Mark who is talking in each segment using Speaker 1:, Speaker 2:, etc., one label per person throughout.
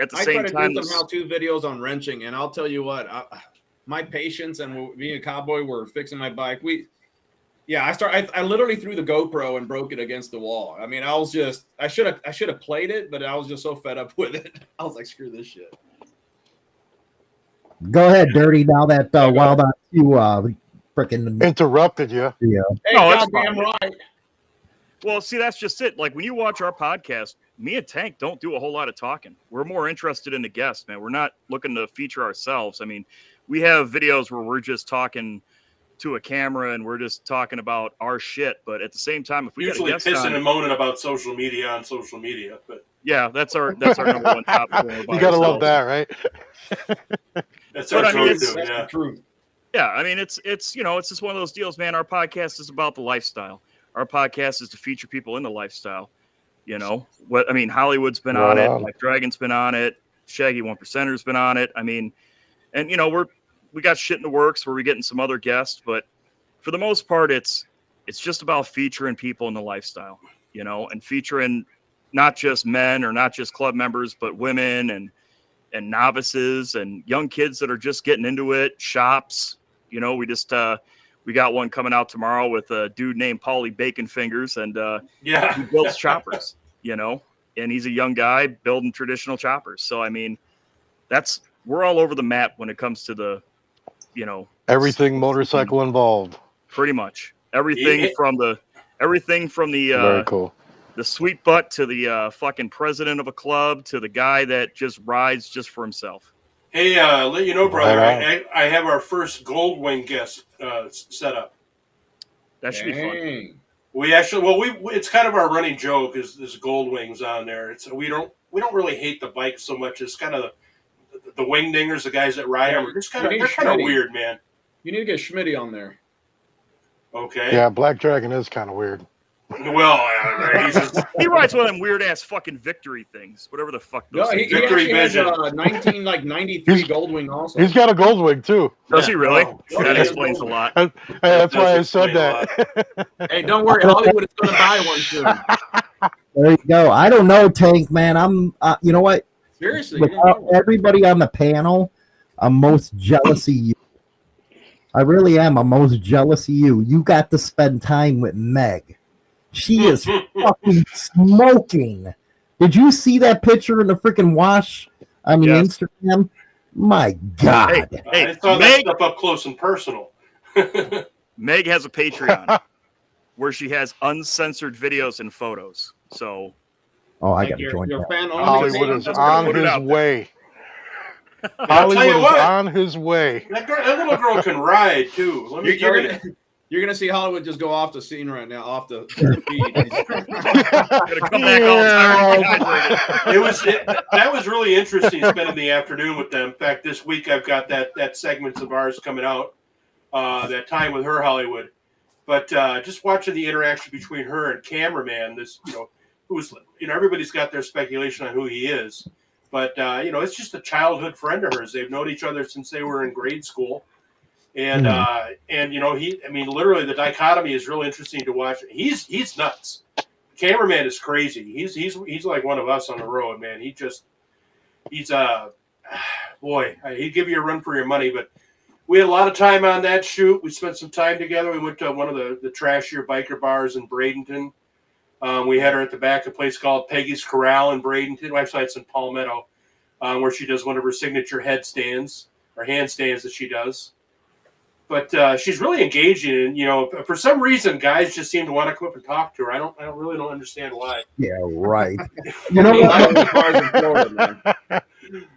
Speaker 1: at the
Speaker 2: I
Speaker 1: same
Speaker 2: try to
Speaker 1: time,
Speaker 2: do some how-to videos on wrenching, and I'll tell you what, my patience and being a cowboy, we're fixing my bike. I literally threw the GoPro and broke it against the wall. I mean, I should have played it, but I was just so fed up with it. I was like, screw this shit.
Speaker 3: Go ahead, Dirty. Now that Wild on you freaking
Speaker 4: interrupted you.
Speaker 3: Yeah.
Speaker 2: Hey,
Speaker 1: No, that's
Speaker 2: goddamn
Speaker 1: fine.
Speaker 2: right.
Speaker 1: Well, see, that's just it. Like when you watch our podcast, me and Tank don't do a whole lot of talking. We're more interested in the guest, man. We're not looking to feature ourselves. I mean, we have videos where we're just talking to a camera and we're just talking about our shit. But at the same time, if we
Speaker 5: usually
Speaker 1: get a guest
Speaker 5: pissing
Speaker 1: on,
Speaker 5: and moaning about social media on social media, but
Speaker 1: yeah, that's our number one topic.
Speaker 4: You gotta love that, right?
Speaker 5: that's
Speaker 1: But
Speaker 5: our
Speaker 1: I mean,
Speaker 5: go-to.
Speaker 2: That's
Speaker 5: Yeah.
Speaker 2: the truth.
Speaker 1: Yeah, I mean, it's it's just one of those deals, man. Our podcast is about the lifestyle. Our podcast is to feature people in the lifestyle. Hollywood's been on it. Like Dragon's been on it. Shaggy 1%er's been on it. I mean, and we got shit in the works where we're getting some other guests, but for the most part, it's just about featuring people in the lifestyle, and featuring not just men or not just club members, but women and novices and young kids that are just getting into it. Shops, we got one coming out tomorrow with a dude named Paulie Bacon Fingers, and he builds choppers, and he's a young guy building traditional choppers. So I mean, we're all over the map when it comes to the,
Speaker 4: everything motorcycle involved.
Speaker 1: Pretty much everything from the
Speaker 4: very cool.
Speaker 1: The sweet butt to the fucking president of a club to the guy that just rides just for himself.
Speaker 5: Hey, let you know, brother, I have our first Gold Wing guest set up.
Speaker 1: That should be fun.
Speaker 5: We actually, it's kind of our running joke is Gold Wings on there. We don't really hate the bike so much. It's kind of the wing dingers, the guys that ride them. They're kind of weird, man.
Speaker 2: You need to get Schmitty on there.
Speaker 5: Okay.
Speaker 4: Yeah, Black Dragon is kind of weird.
Speaker 5: Well,
Speaker 1: he rides one of them weird ass fucking victory things, whatever the fuck.
Speaker 2: No, he
Speaker 5: Victory
Speaker 2: has
Speaker 5: Vision.
Speaker 2: 1993 Goldwing also.
Speaker 4: He's got a Goldwing too.
Speaker 1: Does he really?
Speaker 2: Oh,
Speaker 1: that
Speaker 2: yeah.
Speaker 1: explains a lot.
Speaker 4: That's why I said that.
Speaker 2: Hey, don't worry, Hollywood is going to buy one soon.
Speaker 3: There you go. I don't know, Tank, man. I'm, you know what?
Speaker 2: Seriously,
Speaker 3: Without everybody on the panel, I'm most jealous of you. I really am. I'm most jealous of you. You got to spend time with Meg. She is fucking smoking. Did you see that picture in the freaking wash on the Instagram? My God.
Speaker 1: Hey,
Speaker 5: I saw that stuff up close and personal.
Speaker 1: Meg has a Patreon where she has uncensored videos and photos. So,
Speaker 3: I got to join that.
Speaker 4: Hollywood is on his way. Hollywood is on his way.
Speaker 5: That little girl can ride too. Let me tell you.
Speaker 2: You're gonna see Hollywood just go off the scene right now, off the feed.
Speaker 1: Gonna come back all dehydrated.
Speaker 5: That was really interesting spending the afternoon with them. In fact, this week I've got that segments of ours coming out. That time with her, Hollywood. But just watching the interaction between her and cameraman, who's everybody's got their speculation on who he is. But it's just a childhood friend of hers. They've known each other since they were in grade school. And literally the dichotomy is really interesting to watch. He's nuts. Cameraman is crazy. He's like one of us on the road, man. He'd give you a run for your money. But we had a lot of time on that shoot. We spent some time together. We went to one of the trashier biker bars in Bradenton. We had her at the back of a place called Peggy's Corral in Bradenton. Actually, it's in Palmetto, where she does one of her signature headstands or handstands that she does. But she's really engaging, and for some reason, guys just seem to want to come up and talk to her. I don't understand why.
Speaker 3: Yeah, right. You know what?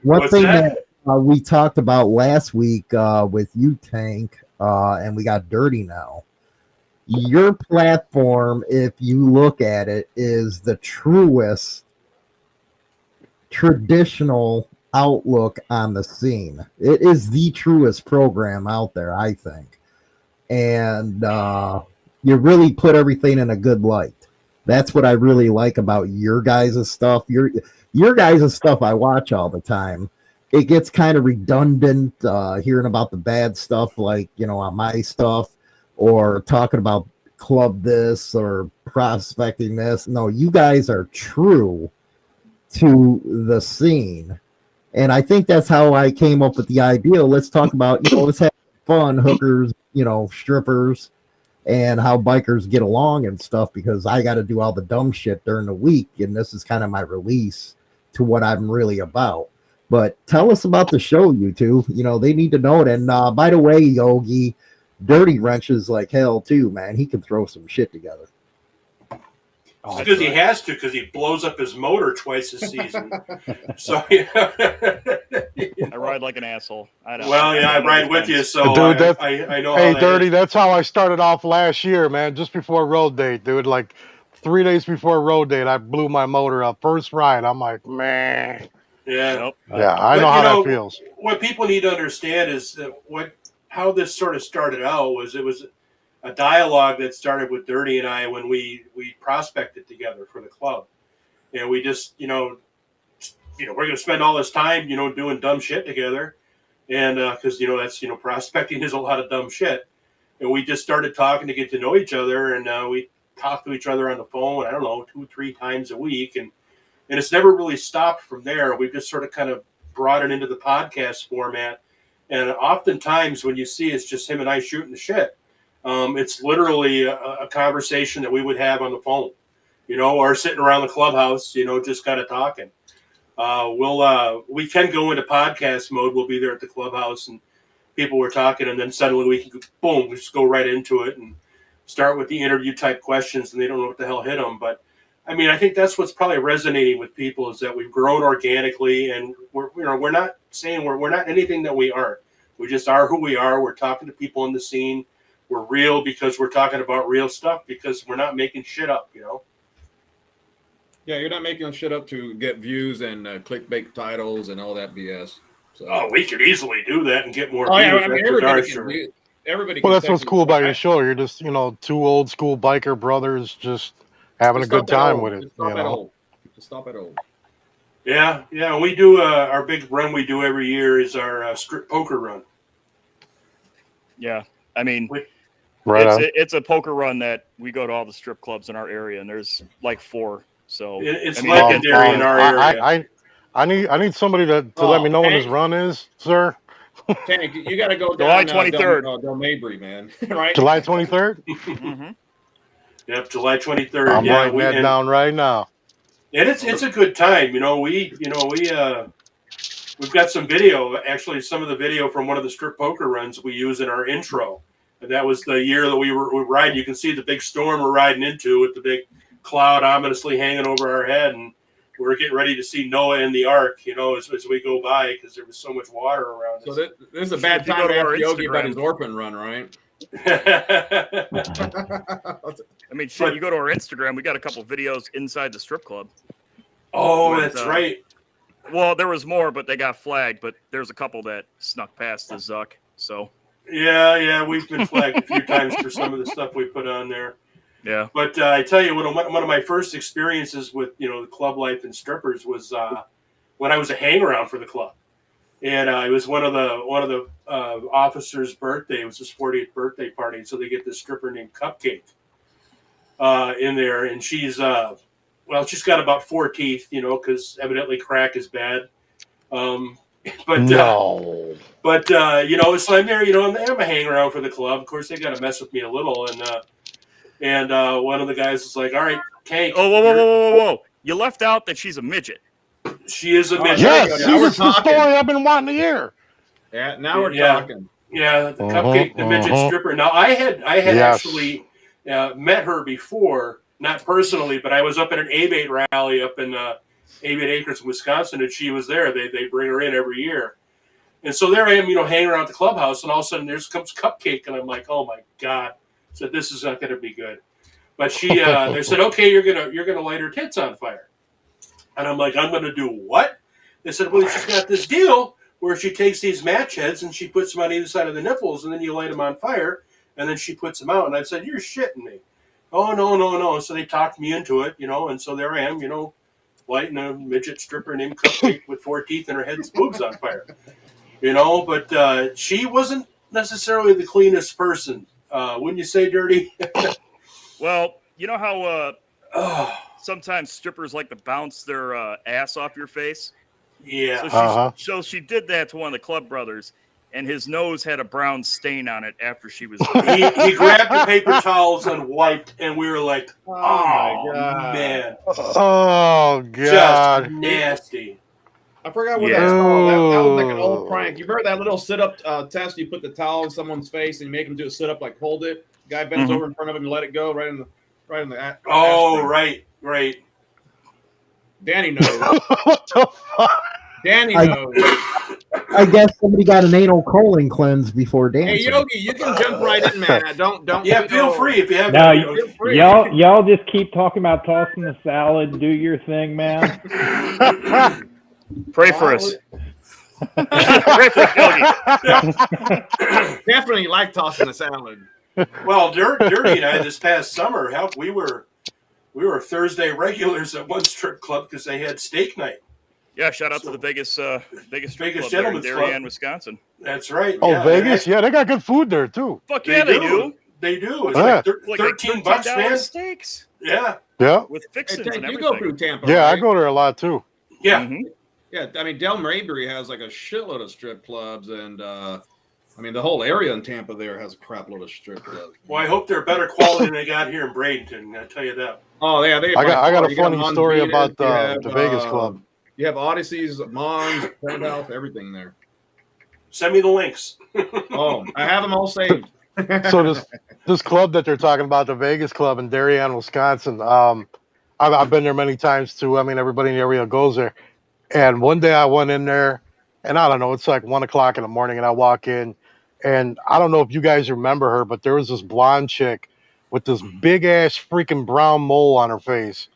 Speaker 3: One thing that we talked about last week with you, Tank, and we got dirty now. Your platform, if you look at it, is the truest traditional outlook on the scene. It is the truest program out there, I think. And you really put everything in a good light. That's what I really like about your guys' stuff. Your guys' stuff I watch all the time. It gets kind of redundant hearing about the bad stuff like, on my stuff or talking about club this or prospecting this. No, you guys are true to the scene. And I think that's how I came up with the idea. Let's talk about, let's have fun, hookers, strippers, and how bikers get along and stuff, because I got to do all the dumb shit during the week. And this is kind of my release to what I'm really about. But tell us about the show, you two. They need to know it. And by the way, Yogi, Dirty wrenches like hell too, man. He can throw some shit together.
Speaker 5: Because he has to, because he blows up his motor twice a season. So yeah.
Speaker 1: I ride like an asshole. I
Speaker 5: ride with you, so
Speaker 4: dude,
Speaker 5: I know.
Speaker 4: Hey,
Speaker 5: how
Speaker 4: Dirty, that's how I started off last year, man. Just before road date, dude. Like 3 days before road date, I blew my motor up. First ride, I'm like, man.
Speaker 5: Yeah.
Speaker 1: Nope.
Speaker 4: Yeah, I know how that feels.
Speaker 5: What people need to understand is that how this sort of started out was it was a dialogue that started with Dirty and I when we prospected together for the club, and we just we're going to spend all this time doing dumb shit together, and because that's prospecting is a lot of dumb shit, and we just started talking to get to know each other, and we talked to each other on the phone, I don't know, 2-3 times a week, and it's never really stopped from there. We've just sort of kind of brought it into the podcast format, and oftentimes when you see it's just him and I shooting the shit. It's literally a conversation that we would have on the phone, or sitting around the clubhouse, just kind of talking. We can go into podcast mode. We'll be there at the clubhouse and people were talking, and then suddenly we can boom, we just go right into it and start with the interview type questions, and they don't know what the hell hit them. But I mean, I think that's what's probably resonating with people is that we've grown organically, and we're not saying we're not anything that we aren't. We just are who we are. We're talking to people in the scene. We're real because we're talking about real stuff, because we're not making shit up,
Speaker 2: Yeah, you're not making shit up to get views and clickbait titles and all that BS. So.
Speaker 5: Oh, we could easily do that and get more
Speaker 2: views.
Speaker 5: Yeah,
Speaker 2: I mean, everybody
Speaker 4: well, that's what's cool about your show. You're just, two old school biker brothers just having a good time with it.
Speaker 2: Just stop at old.
Speaker 5: Yeah. We do our big run we do every year is our strip poker run.
Speaker 1: Yeah, I mean, it's a poker run that we go to all the strip clubs in our area, and there's like 4. So
Speaker 5: it's legendary in our area.
Speaker 4: I need somebody to let me know when his run is, sir.
Speaker 2: Tank, you got to go
Speaker 1: down July 23rd.
Speaker 2: Del Mabry, man. Right?
Speaker 4: July 23rd.
Speaker 5: Mm-hmm. Yep, July 23rd.
Speaker 4: I'm writing that down right now.
Speaker 5: And it's a good time. we've got some video. Actually, some of the video from one of the strip poker runs we use in our intro. And that was the year that we were riding. You can see the big storm we're riding into with the big cloud ominously hanging over our head, and we're getting ready to see Noah in the Ark, as we go by, because there was so much water around us.
Speaker 2: So this is a bad time to have Yogi about his orphan run, right?
Speaker 1: I mean, shit, you go to our Instagram, we got a couple videos inside the strip club.
Speaker 5: Oh, that's right.
Speaker 1: Well, there was more, but they got flagged, but there's a couple that snuck past the Zuck, so.
Speaker 5: Yeah, we've been flagged a few times for some of the stuff we put on there.
Speaker 1: Yeah.
Speaker 5: But I tell you, one of my first experiences with, the club life and strippers was when I was a hang-around for the club. And it was one of the officers' birthday. It was his 40th birthday party. So they get this stripper named Cupcake in there. And she's got about 4 teeth, because evidently crack is bad. So I'm there, I'm a hang around for the club. Of course, they got to mess with me a little. And one of the guys is like, all right, Tank.
Speaker 1: Oh, whoa. You left out that she's a midget.
Speaker 5: She is a midget.
Speaker 4: Yes, this is the story I've been wanting to hear.
Speaker 2: Yeah, now we're talking.
Speaker 5: Yeah, the Cupcake, the midget stripper. Now, I had actually met her before, not personally, but I was up at an A-Bait rally up in A-Bait Acres, Wisconsin, and she was there. They bring her in every year. And so there I am, hanging around the clubhouse, and all of a sudden there comes Cupcake, and I'm like, oh my God. So this is not going to be good. But they said, okay, you're gonna light her tits on fire. And I'm like, I'm going to do what? They said, well, she's got this deal where she takes these match heads and she puts them on either side of the nipples, and then you light them on fire, and then she puts them out. And I said, you're shitting me. Oh, no. So they talked me into it, and so there I am, lighting a midget stripper named Cupcake with 4 teeth and her head's boobs on fire. But she wasn't necessarily the cleanest person. Wouldn't you say, Dirty?
Speaker 1: Well, you know how sometimes strippers like to bounce their ass off your face?
Speaker 5: Yeah.
Speaker 1: So she did that to one of the club brothers, and his nose had a brown stain on it after she was.
Speaker 5: He grabbed the paper towels and wiped, and we were like,
Speaker 2: Oh, my
Speaker 5: "Oh
Speaker 2: God.
Speaker 5: man,
Speaker 4: Oh
Speaker 5: just
Speaker 4: God.
Speaker 5: nasty."
Speaker 2: I forgot what
Speaker 1: Yeah.
Speaker 2: that's called. That was like an old prank. You remember that little sit-up test? You put the towel in someone's face and you make them do a sit-up, like hold it. The guy bends over in front of him and let it go right in the
Speaker 5: Oh,
Speaker 2: aspirin.
Speaker 5: right.
Speaker 2: Danny knows.
Speaker 4: What the fuck?
Speaker 2: Danny knows.
Speaker 3: I guess somebody got an anal colon cleanse before dancing.
Speaker 2: Hey Yogi, you can jump right in, man. Don't.
Speaker 5: Yeah, feel free if you have.
Speaker 6: No,
Speaker 2: Feel free.
Speaker 6: y'all just keep talking about tossing the salad. Do your thing, man.
Speaker 1: Pray for us. Pray for Yogi.
Speaker 2: Definitely like tossing the salad.
Speaker 5: Well, Dirty and I this past summer, we were Thursday regulars at one strip club because they had steak night.
Speaker 1: Yeah, shout out to the Vegas strip
Speaker 5: Vegas
Speaker 1: club there in
Speaker 5: Gentlemen's
Speaker 1: Darien,
Speaker 5: Club.
Speaker 1: Wisconsin.
Speaker 5: That's right.
Speaker 4: Oh,
Speaker 5: yeah,
Speaker 4: Vegas? Yeah, they got good food there too.
Speaker 1: Fuck yeah, they do.
Speaker 5: They do. It's
Speaker 4: Yeah.
Speaker 5: like $13, man.
Speaker 1: steaks
Speaker 5: Yeah.
Speaker 4: Yeah.
Speaker 1: with
Speaker 2: Hey,
Speaker 1: fixins
Speaker 2: Tank,
Speaker 1: and
Speaker 2: you
Speaker 1: everything.
Speaker 2: go through Tampa.
Speaker 4: Yeah, I
Speaker 2: right?
Speaker 4: go there a lot too.
Speaker 5: Yeah.
Speaker 1: Mhm.
Speaker 2: Yeah, I mean Del Maybury has like a shitload of strip clubs, and I mean the whole area in Tampa there has a crap load of strip clubs.
Speaker 5: Well, I hope they're better quality than they got here in Bradenton. I tell you that.
Speaker 2: Oh yeah,
Speaker 4: I got a funny story about the Vegas club.
Speaker 2: You have Odysseys, Mons, Penthouse, everything there.
Speaker 5: Send me the links.
Speaker 2: Oh, I have them all saved.
Speaker 4: So this club that they're talking about, the Vegas club in Darien, Wisconsin. I've been there many times too. I mean, everybody in the area goes there. And one day I went in there, and I don't know, it's like 1 o'clock in the morning, and I walk in, and I don't know if you guys remember her, but there was this blonde chick with this big ass freaking brown mole on her face.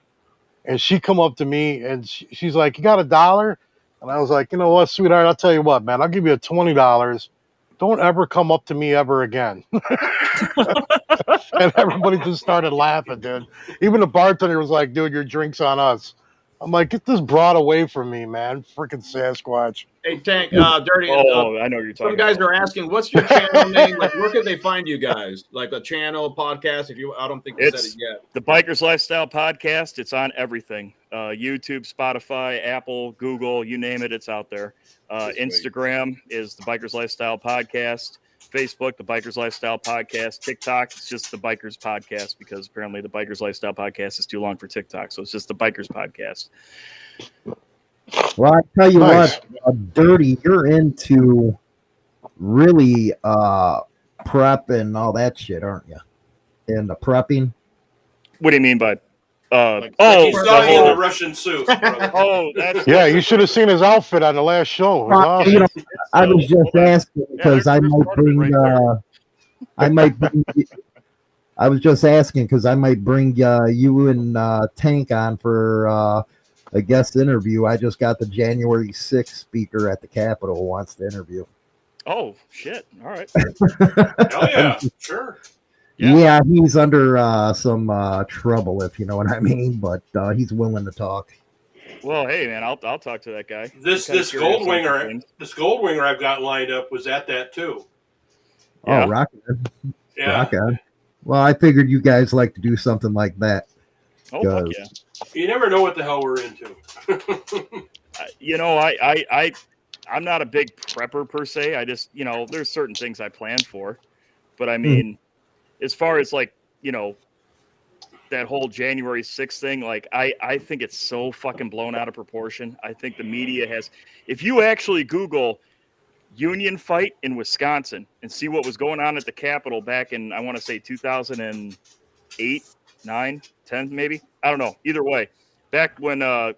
Speaker 4: And she come up to me and she's like, "You got $1?" And I was like, "You know what, sweetheart? I'll tell you what, man. I'll give you $20. Don't ever come up to me ever again." And everybody just started laughing, dude. Even the bartender was like, "Dude, your drink's on us." I'm like, "Get this broad away from me, man. Freaking Sasquatch."
Speaker 2: Hey Tank, Dirty.
Speaker 1: Oh, I know what you're talking
Speaker 2: Some guys
Speaker 1: about.
Speaker 2: are asking, "What's your channel name? Like, where can they find you guys? Like a channel, podcast? If you, I don't think you said
Speaker 1: It's
Speaker 2: it yet."
Speaker 1: the Bikers Lifestyle Podcast. It's on everything: YouTube, Spotify, Apple, Google, you name it, it's out there. Instagram is the Bikers Lifestyle Podcast. Facebook, the Bikers Lifestyle Podcast. TikTok, it's just the Bikers Podcast because apparently the Bikers Lifestyle Podcast is too long for TikTok, so it's just the Bikers Podcast.
Speaker 3: Well, I tell you
Speaker 4: Nice.
Speaker 3: what, Dirty, you're into really prep and all that shit, aren't you? And the prepping.
Speaker 1: What do you mean by?
Speaker 5: He
Speaker 1: The
Speaker 5: saw you in the
Speaker 1: whole-
Speaker 5: Russian suit. brother.
Speaker 1: Oh, that's
Speaker 4: Yeah, you should have seen his outfit on the last show. It was awesome.
Speaker 3: You know, I was just asking because I
Speaker 1: there's
Speaker 3: might
Speaker 1: part of it
Speaker 3: bring.
Speaker 1: right there.
Speaker 3: I might. I was just asking because I might bring you and Tank on for a guest interview. I just got the January 6th speaker at the Capitol wants to interview.
Speaker 1: Oh shit! All right.
Speaker 5: Hell yeah, sure.
Speaker 1: Yeah.
Speaker 3: Yeah, he's under some trouble, if you know what I mean, but he's willing to talk.
Speaker 1: Well, hey man, I'll talk to that guy.
Speaker 5: This
Speaker 1: I'm kinda curious on some
Speaker 5: Goldwinger,
Speaker 1: things.
Speaker 5: this Goldwinger I've got lined up was at that too.
Speaker 1: Yeah.
Speaker 3: Oh, rock on.
Speaker 5: Yeah.
Speaker 3: Rock on. Well, I figured you guys like to do something like that.
Speaker 1: Oh fuck
Speaker 3: Does.
Speaker 1: yeah!
Speaker 5: You never know what the hell we're into.
Speaker 1: You know, I'm not a big prepper per se. I just, you know, there's certain things I plan for, but I mean, as far as like, you know, that whole January 6th thing, like I think it's so fucking blown out of proportion. I think the media has, if you actually Google union fight in Wisconsin and see what was going on at the Capitol back in, I want to say 2008, 9, 10, maybe. I don't know. Either way, back when the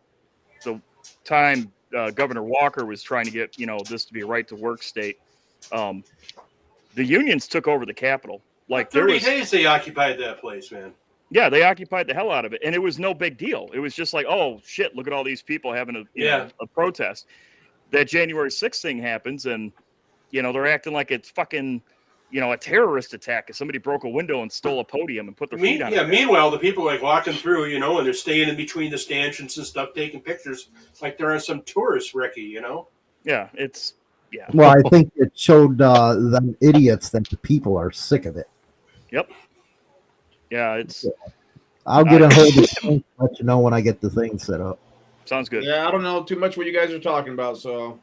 Speaker 1: time Governor Walker was trying to get, you know, this to be a right to work state, the unions took over the Capitol. Like
Speaker 5: 30 days they occupied that place, man.
Speaker 1: Yeah, they occupied the hell out of it, and it was no big deal. It was just like, oh shit, look at all these people having a protest. That January 6th thing happens, and you know they're acting like it's fucking, you know, a terrorist attack because somebody broke a window and stole a podium and put their feet on it.
Speaker 5: Meanwhile, the people like walking through, you know, and they're staying in between the stanchions and stuff, taking pictures like they're on some tourist recce, you know.
Speaker 1: Yeah, it's yeah.
Speaker 3: Well, I think it showed them idiots that the people are sick of it.
Speaker 1: Yep. Yeah, it's
Speaker 3: I'll get a hold of it and let you know when I get the thing set up.
Speaker 1: Sounds good.
Speaker 2: Yeah, I don't know too much what you guys are talking about, so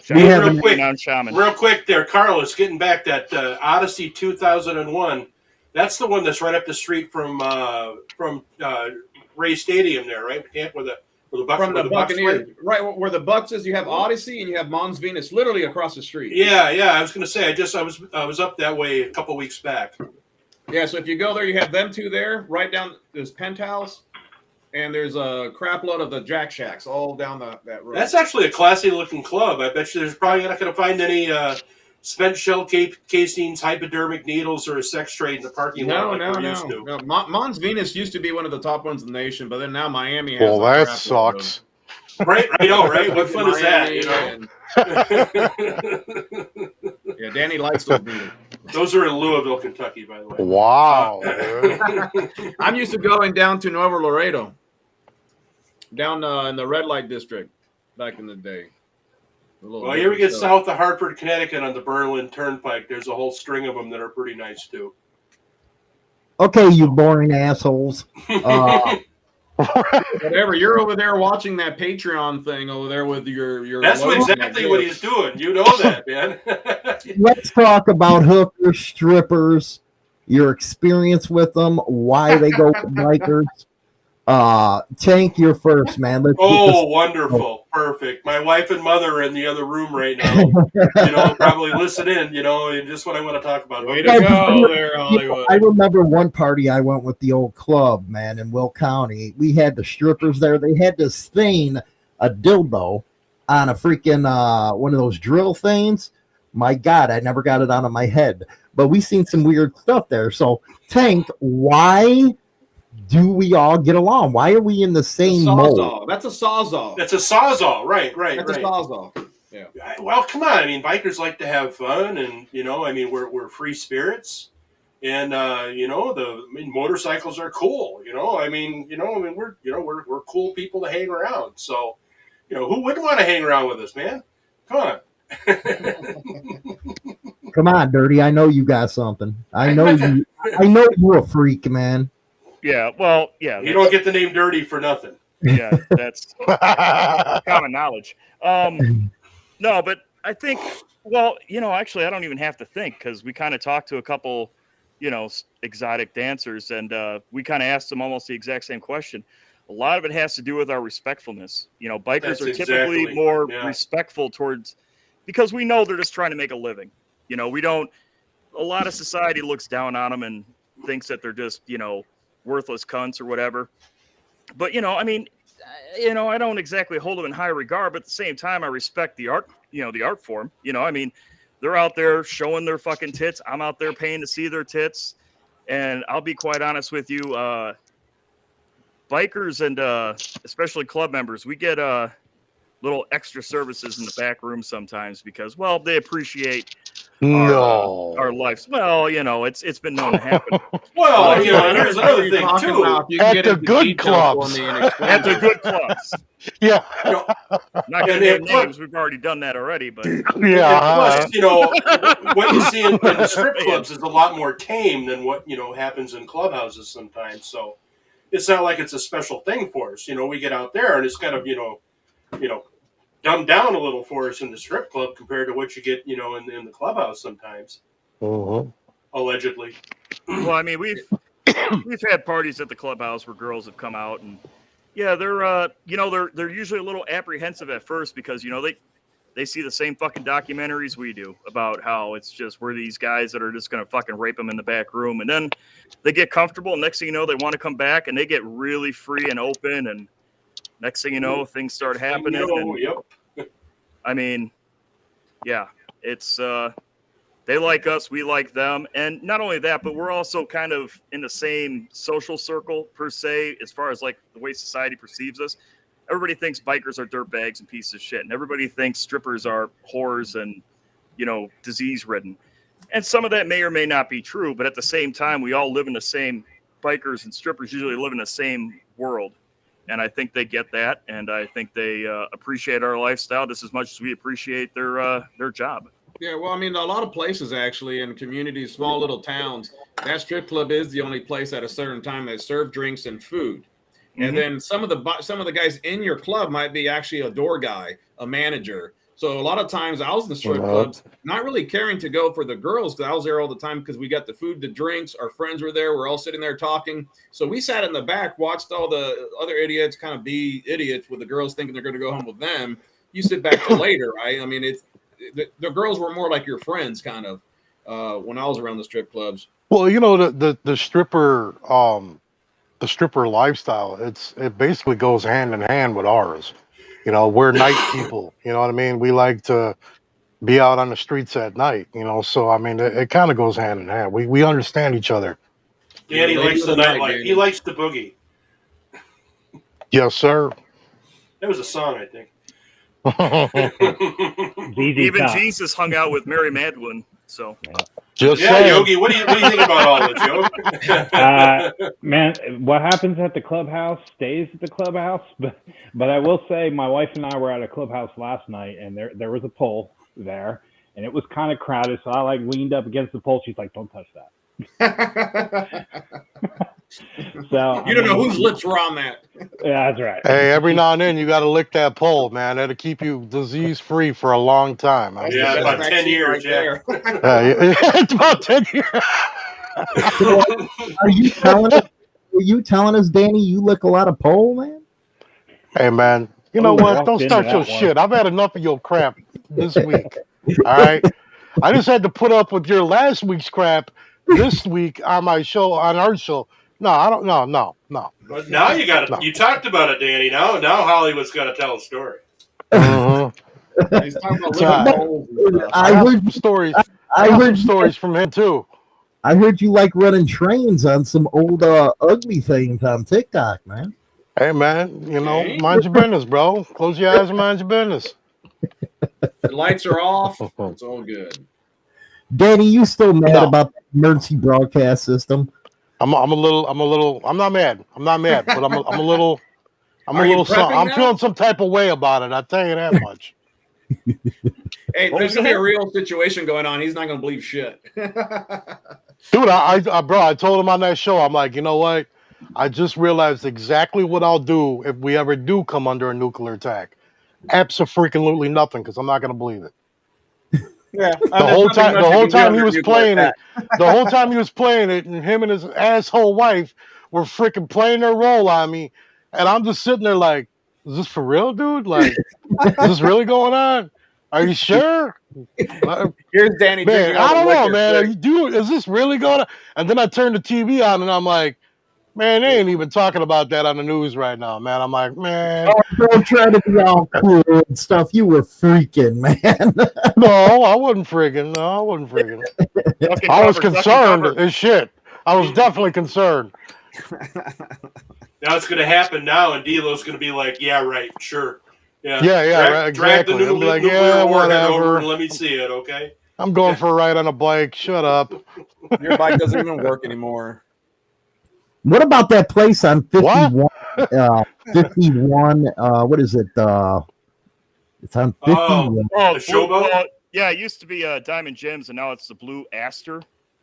Speaker 1: Shaman,
Speaker 5: quick.
Speaker 1: on Shaman.
Speaker 5: Real quick there, Carlos, getting back that Odyssey 2001. That's the one that's right up the street from Ray Stadium there, right? Where the Bucks,
Speaker 2: from the
Speaker 5: Bucks
Speaker 2: Buccaneers,
Speaker 5: play.
Speaker 2: right where the Bucks is, you have Odyssey and you have Mons Venus, literally across the street.
Speaker 5: Yeah. I was gonna say, I was up that way a couple weeks back.
Speaker 2: Yeah, so if you go there, you have them two there, right down this penthouse, and there's a crap load of the Jack Shacks all down that road.
Speaker 5: That's actually a classy looking club. I bet you there's probably not going to find any spent shell casings, hypodermic needles, or a sex trade in the parking lot like we're used to.
Speaker 2: No. Mons Venus used to be one of the top ones in the nation, but then now Miami has.
Speaker 4: Well, that sucks.
Speaker 5: Right? I know, right? What fun is that? You know.
Speaker 2: Yeah, Danny likes those needles.
Speaker 5: Those are in Louisville, Kentucky, by the way.
Speaker 4: Wow.
Speaker 2: I'm used to going down to Nuevo Laredo, down in the red light district back in the day.
Speaker 5: Well, you ever get south of Hartford, Connecticut on the Berlin Turnpike, there's a whole string of them that are pretty nice, too.
Speaker 3: Okay, you boring assholes.
Speaker 2: Whatever, you're over there watching that Patreon thing over there with your.
Speaker 5: That's exactly what he's doing. You know that, man.
Speaker 3: Let's talk about hookers, strippers, your experience with them, why they go with bikers. Tank, you're first, man.
Speaker 5: Wonderful. Perfect. My wife and mother are in the other room right now. You know, probably listen in, you know, and just what I want to talk about.
Speaker 2: Way to go there, Hollywood.
Speaker 3: I remember one party I went with the old club, man, in Will County. We had the strippers there. They had to stain a dildo on a freaking one of those drill things. My God, I never got it out of my head. But we seen some weird stuff there. So, Tank, why do we all get along? Why are we in the same mold?
Speaker 2: That's a sawzall.
Speaker 5: That's a sawzall, right.
Speaker 2: That's a sawzall. Yeah.
Speaker 5: Well, come on. I mean, bikers like to have fun, and you know, I mean, we're free spirits, and you know, motorcycles are cool. We're cool people to hang around. So, you know, who wouldn't want to hang around with us, man? Come on.
Speaker 3: Come on, Dirty. I know you got something. I know you're a freak, man.
Speaker 1: Yeah, well, yeah.
Speaker 5: You don't get the name Dirty for nothing.
Speaker 1: Yeah, that's common knowledge. No, but I think, well, you know, actually, I don't even have to think because we kind of talked to a couple, you know, exotic dancers, and we kind of asked them almost the exact same question. A lot of it has to do with our respectfulness. You know, bikers are typically more respectful towards, because we know they're just trying to make a living. You know, a lot of society looks down on them and thinks that they're just, you know, worthless cunts or whatever. But, you know, I mean, you know, I don't exactly hold them in high regard, but at the same time, I respect the art, you know, the art form. You know, I mean, they're out there showing their fucking tits. I'm out there paying to see their tits. And I'll be quite honest with you, bikers and especially club members, we get little extra services in the back room sometimes because, well, they appreciate our lives. Well, you know, it's been known to happen.
Speaker 5: Well, you know, there's another thing too.
Speaker 4: At the good clubs.
Speaker 1: At the good clubs.
Speaker 4: Yeah.
Speaker 5: You know,
Speaker 1: not going to name names. We've already done that already, but
Speaker 4: yeah.
Speaker 5: Plus, you know, what you see in the strip clubs is a lot more tame than what, you know, happens in clubhouses sometimes. So it's not like it's a special thing for us. You know, we get out there and it's kind of, you know, dumbed down a little for us in the strip club compared to what you get, you know, in the clubhouse sometimes. Allegedly.
Speaker 1: Well, I mean, we've had parties at the clubhouse where girls have come out and they're you know, they're usually a little apprehensive at first because, you know, they see the same fucking documentaries we do about how it's just we're these guys that are just going to fucking rape them in the back room. And then they get comfortable. And next thing you know, they want to come back and they get really free and open. And next thing you know, things start happening. I mean, yeah, it's they like us, we like them. And not only that, but we're also kind of in the same social circle per se, as far as like the way society perceives us. Everybody thinks bikers are dirtbags and pieces of shit. And everybody thinks strippers are whores and, you know, disease ridden. And some of that may or may not be true. But at the same time, we all live in the same, bikers and strippers usually live in the same world. And I think they get that. And I think they appreciate our lifestyle just as much as we appreciate their job.
Speaker 2: Yeah, well, I mean, a lot of places actually in communities, small little towns, that strip club is the only place at a certain time that serve drinks and food. And then some of the guys in your club might be actually a door guy, a manager. So a lot of times I was in the strip clubs, not really caring to go for the girls because I was there all the time because we got the food, the drinks, our friends were there. We're all sitting there talking. So we sat in the back, watched all the other idiots kind of be idiots with the girls thinking they're going to go home with them. You sit back till later, right? I mean, the girls were more like your friends kind of when I was around the strip clubs.
Speaker 4: Well, you know, the stripper lifestyle, it basically goes hand in hand with ours. You know, we're night people, you know what I mean? We like to be out on the streets at night, you know, so I mean it kind of goes hand in hand. We understand each other.
Speaker 5: Danny likes the nightlife. He likes the boogie.
Speaker 4: Yes, sir.
Speaker 5: That was a song, I think.
Speaker 1: Even Jesus hung out with Mary Magdalene, so
Speaker 4: Just
Speaker 5: yeah,
Speaker 4: saying.
Speaker 5: Yogi, what do you think about all that, Joe?
Speaker 6: Man, what happens at the clubhouse stays at the clubhouse. But I will say, my wife and I were at a clubhouse last night, and there was a pole there, and it was kind of crowded. So I like leaned up against the pole. She's like, "Don't touch that." So
Speaker 2: You don't know whose lips were on that.
Speaker 6: Yeah, that's right.
Speaker 4: Hey, every now and then you got to lick that pole, man. That'll keep you disease free for a long time.
Speaker 5: Yeah, about 10 years.
Speaker 2: Right
Speaker 4: It's about 10 years.
Speaker 3: Are you telling us, Danny, you lick a lot of pole, man?
Speaker 4: Hey, man, you know what? Don't start your shit. I've had enough of your crap this week. All right? I just had to put up with your last week's crap this week on my show, on our show. No, I don't. No.
Speaker 5: But now you got it. No. You talked about it, Danny. Now Hollywood's got to tell a story.
Speaker 2: He's talking about
Speaker 4: I heard some stories. I heard stories from him too.
Speaker 3: I heard you like running trains on some old ugly things on TikTok, man.
Speaker 4: Hey, man, you know, mind your business, bro. Close your eyes and mind your business.
Speaker 2: The lights are off. It's all good.
Speaker 3: Danny, you still mad about the emergency broadcast system?
Speaker 4: I'm not mad, but I'm feeling some type of way about it. I'll tell you that much.
Speaker 2: Hey, there's gonna be a real situation going on. He's not gonna believe shit.
Speaker 4: Dude, I told him on that show, I'm like, you know what? I just realized exactly what I'll do if we ever do come under a nuclear attack. Absolutely nothing, because I'm not gonna believe it.
Speaker 2: Yeah,
Speaker 4: the whole time he was playing it, and him and his asshole wife were freaking playing their role on me, and I'm just sitting there like, is this for real, dude? Like, is this really going on? Are you sure?
Speaker 2: Here's Danny.
Speaker 4: Man, I don't know, man. Dude, is this really going on? And then I turned the TV on, and I'm like, man, they ain't even talking about that on the news right now, man. I'm like, man.
Speaker 3: Oh, don't try to be all cool and stuff. You were freaking, man.
Speaker 4: No, I wasn't freaking. I was concerned as shit. I was definitely concerned.
Speaker 5: Now it's going to happen now, and D'Lo's going to be like, yeah, right, sure.
Speaker 4: Yeah, right, exactly.
Speaker 5: Drag the nuclear warhead over and let me see it, okay?
Speaker 4: I'm going for a ride on a bike. Shut up.
Speaker 2: Your bike doesn't even work anymore.
Speaker 3: What about that place on 51? 51. What is it? It's on 51.
Speaker 5: The Showboat?
Speaker 1: Yeah, it used to be Diamond Gems, and now it's the Blue Aster.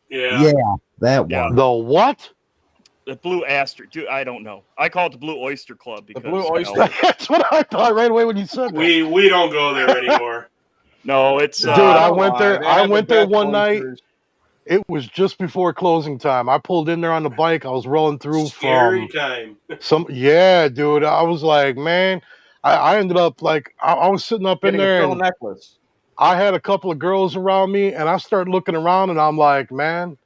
Speaker 3: Yeah, that one.
Speaker 4: The what?
Speaker 1: The Blue Aster. Dude, I don't know. I call it the Blue Oyster Club because
Speaker 2: the Blue Oyster.
Speaker 4: That's what I thought right away when you said that.
Speaker 5: We don't go there anymore.
Speaker 1: No, it's
Speaker 4: dude. I went there. I went there one night. It was just before closing time. I pulled in there on the bike. I was rolling through
Speaker 5: Scary time.
Speaker 4: Yeah, dude. I was like, man. I ended up like I was sitting up in there. And
Speaker 2: necklace.
Speaker 4: I had a couple of girls around me, and I started looking around, and I'm like, man,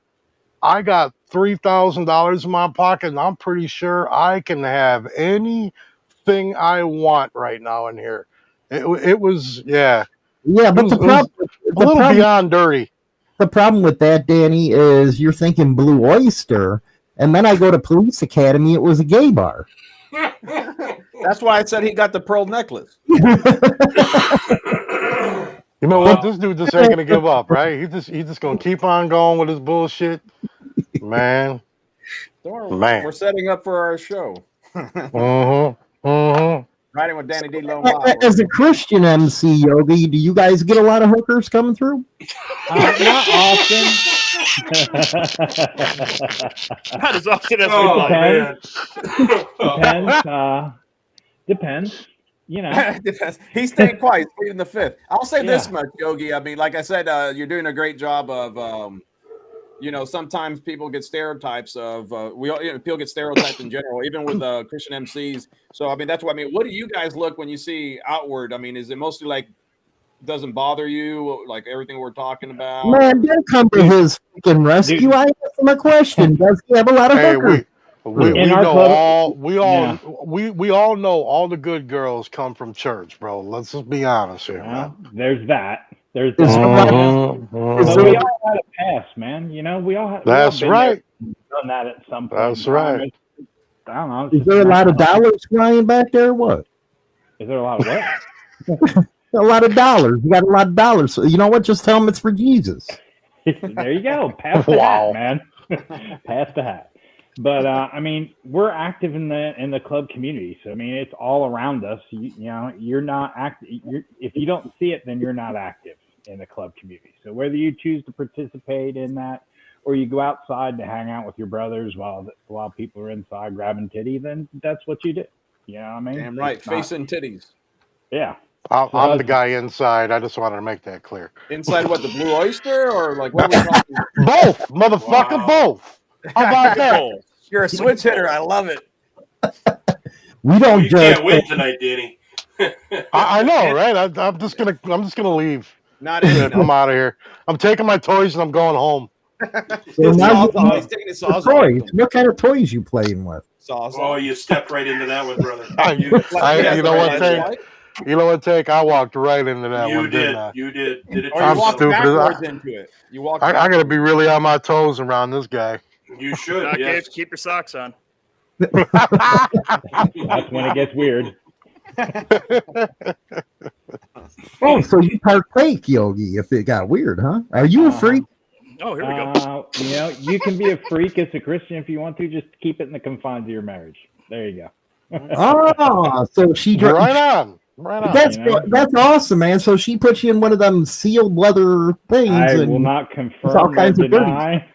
Speaker 4: I got $3,000 in my pocket, and I'm pretty sure I can have anything I want right now in here. It was, yeah.
Speaker 3: Yeah, but the problem,
Speaker 4: a little beyond dirty.
Speaker 3: The problem with that, Danny, is you're thinking Blue Oyster, and then I go to Police Academy, it was a gay bar.
Speaker 2: That's why I said he got the pearl necklace.
Speaker 4: You know what? This dude just ain't gonna give up, right? He's just gonna keep on going with his bullshit. Man.
Speaker 2: We're setting up for our show. Riding with Danny D.
Speaker 3: As a Christian MC, Yogi, do you guys get a lot of hookers coming through?
Speaker 6: Not often.
Speaker 1: Not as often as
Speaker 5: Oh,
Speaker 1: we'd like.
Speaker 5: man.
Speaker 6: Depends. You know.
Speaker 2: He's staying quiet. He's pleading the fifth. I'll say this
Speaker 6: Yeah.
Speaker 2: much, Yogi. I mean, like I said, you're doing a great job of, sometimes people get stereotypes of people get stereotyped in general, even with Christian MCs. So I mean, that's what I mean. What do you guys look when you see outward? I mean, is it mostly like doesn't bother you, like everything we're talking about?
Speaker 3: Man, don't come to his freaking rescue.
Speaker 6: Dude.
Speaker 3: I asked him a question. Does he have a lot of
Speaker 4: Hey,
Speaker 3: hookers?
Speaker 4: we
Speaker 6: In our
Speaker 4: know
Speaker 6: club-
Speaker 4: all
Speaker 6: Yeah.
Speaker 4: we all know all the good girls come from church, bro. Let's just be honest here,
Speaker 6: Well,
Speaker 4: man.
Speaker 6: there's that. There's
Speaker 3: Is
Speaker 6: that.
Speaker 3: there
Speaker 6: But
Speaker 3: there-
Speaker 6: we all had a pass, man. You know, we all had.
Speaker 4: That's
Speaker 6: we all been
Speaker 4: right.
Speaker 6: there, done that at some point.
Speaker 4: That's
Speaker 6: in time.
Speaker 4: right.
Speaker 6: I don't know. it's
Speaker 3: Is
Speaker 6: just
Speaker 3: there a lot of
Speaker 6: natural.
Speaker 3: dollars flying back there? What?
Speaker 6: Is there a lot of what?
Speaker 3: A lot of dollars. You got a lot of dollars. So you know what? Just tell him it's for Jesus.
Speaker 6: There you go. Pass the
Speaker 4: Wow.
Speaker 6: hat, man. Pass the hat. But I mean, we're active in the club community, so I mean, it's all around us. You know, you're not active. If you don't see it, then you're not active in the club community. So whether you choose to participate in that, or you go outside to hang out with your brothers while people are inside grabbing titty, then that's what you do. You know what I mean?
Speaker 2: Damn right,
Speaker 6: It's not-
Speaker 2: face and titties.
Speaker 6: Yeah.
Speaker 4: I'm the guy inside. I just wanted to make that clear.
Speaker 2: Inside what, the Blue Oyster, or like what are we talking?
Speaker 4: Both, motherfucker,
Speaker 2: Wow.
Speaker 4: both. How about that?
Speaker 2: You're a switch hitter. I love it.
Speaker 3: We don't
Speaker 5: You
Speaker 3: judge.
Speaker 5: can't win tonight, Danny.
Speaker 4: I know, right? I'm just gonna leave.
Speaker 2: Not in.
Speaker 4: I'm out of here. I'm taking my toys and I'm going home.
Speaker 3: So now you know
Speaker 2: He's taking his
Speaker 3: the
Speaker 2: sauce.
Speaker 3: toys. What kind of toys you playing with?
Speaker 2: Sauce.
Speaker 5: Oh, you stepped right into that one, brother.
Speaker 4: You know what, Tank? You know what, Tank? I walked right into that
Speaker 5: You
Speaker 4: one,
Speaker 5: did.
Speaker 4: didn't I?
Speaker 5: You did. Did it
Speaker 2: Or
Speaker 4: I'm
Speaker 2: you walked
Speaker 4: stupid.
Speaker 2: backwards into it. You walked.
Speaker 4: I gotta
Speaker 2: backwards.
Speaker 4: be really on my toes around this guy.
Speaker 5: You should.
Speaker 1: Doc,
Speaker 5: Yes.
Speaker 1: Gabe, keep your socks on.
Speaker 6: That's when it gets weird.
Speaker 3: Oh, so you partake, Yogi, if it got weird, huh? Are you a freak?
Speaker 1: Oh, here we go.
Speaker 6: You know, you can be a freak as a Christian if you want to. Just keep it in the confines of your marriage. There you go.
Speaker 3: Oh, so she
Speaker 4: Right on. Right on.
Speaker 3: That's
Speaker 6: You know?
Speaker 3: that's awesome, man. So she puts you in one of them sealed leather things.
Speaker 6: I
Speaker 3: and
Speaker 6: will not
Speaker 3: all
Speaker 6: confirm or
Speaker 3: kinds of
Speaker 6: deny.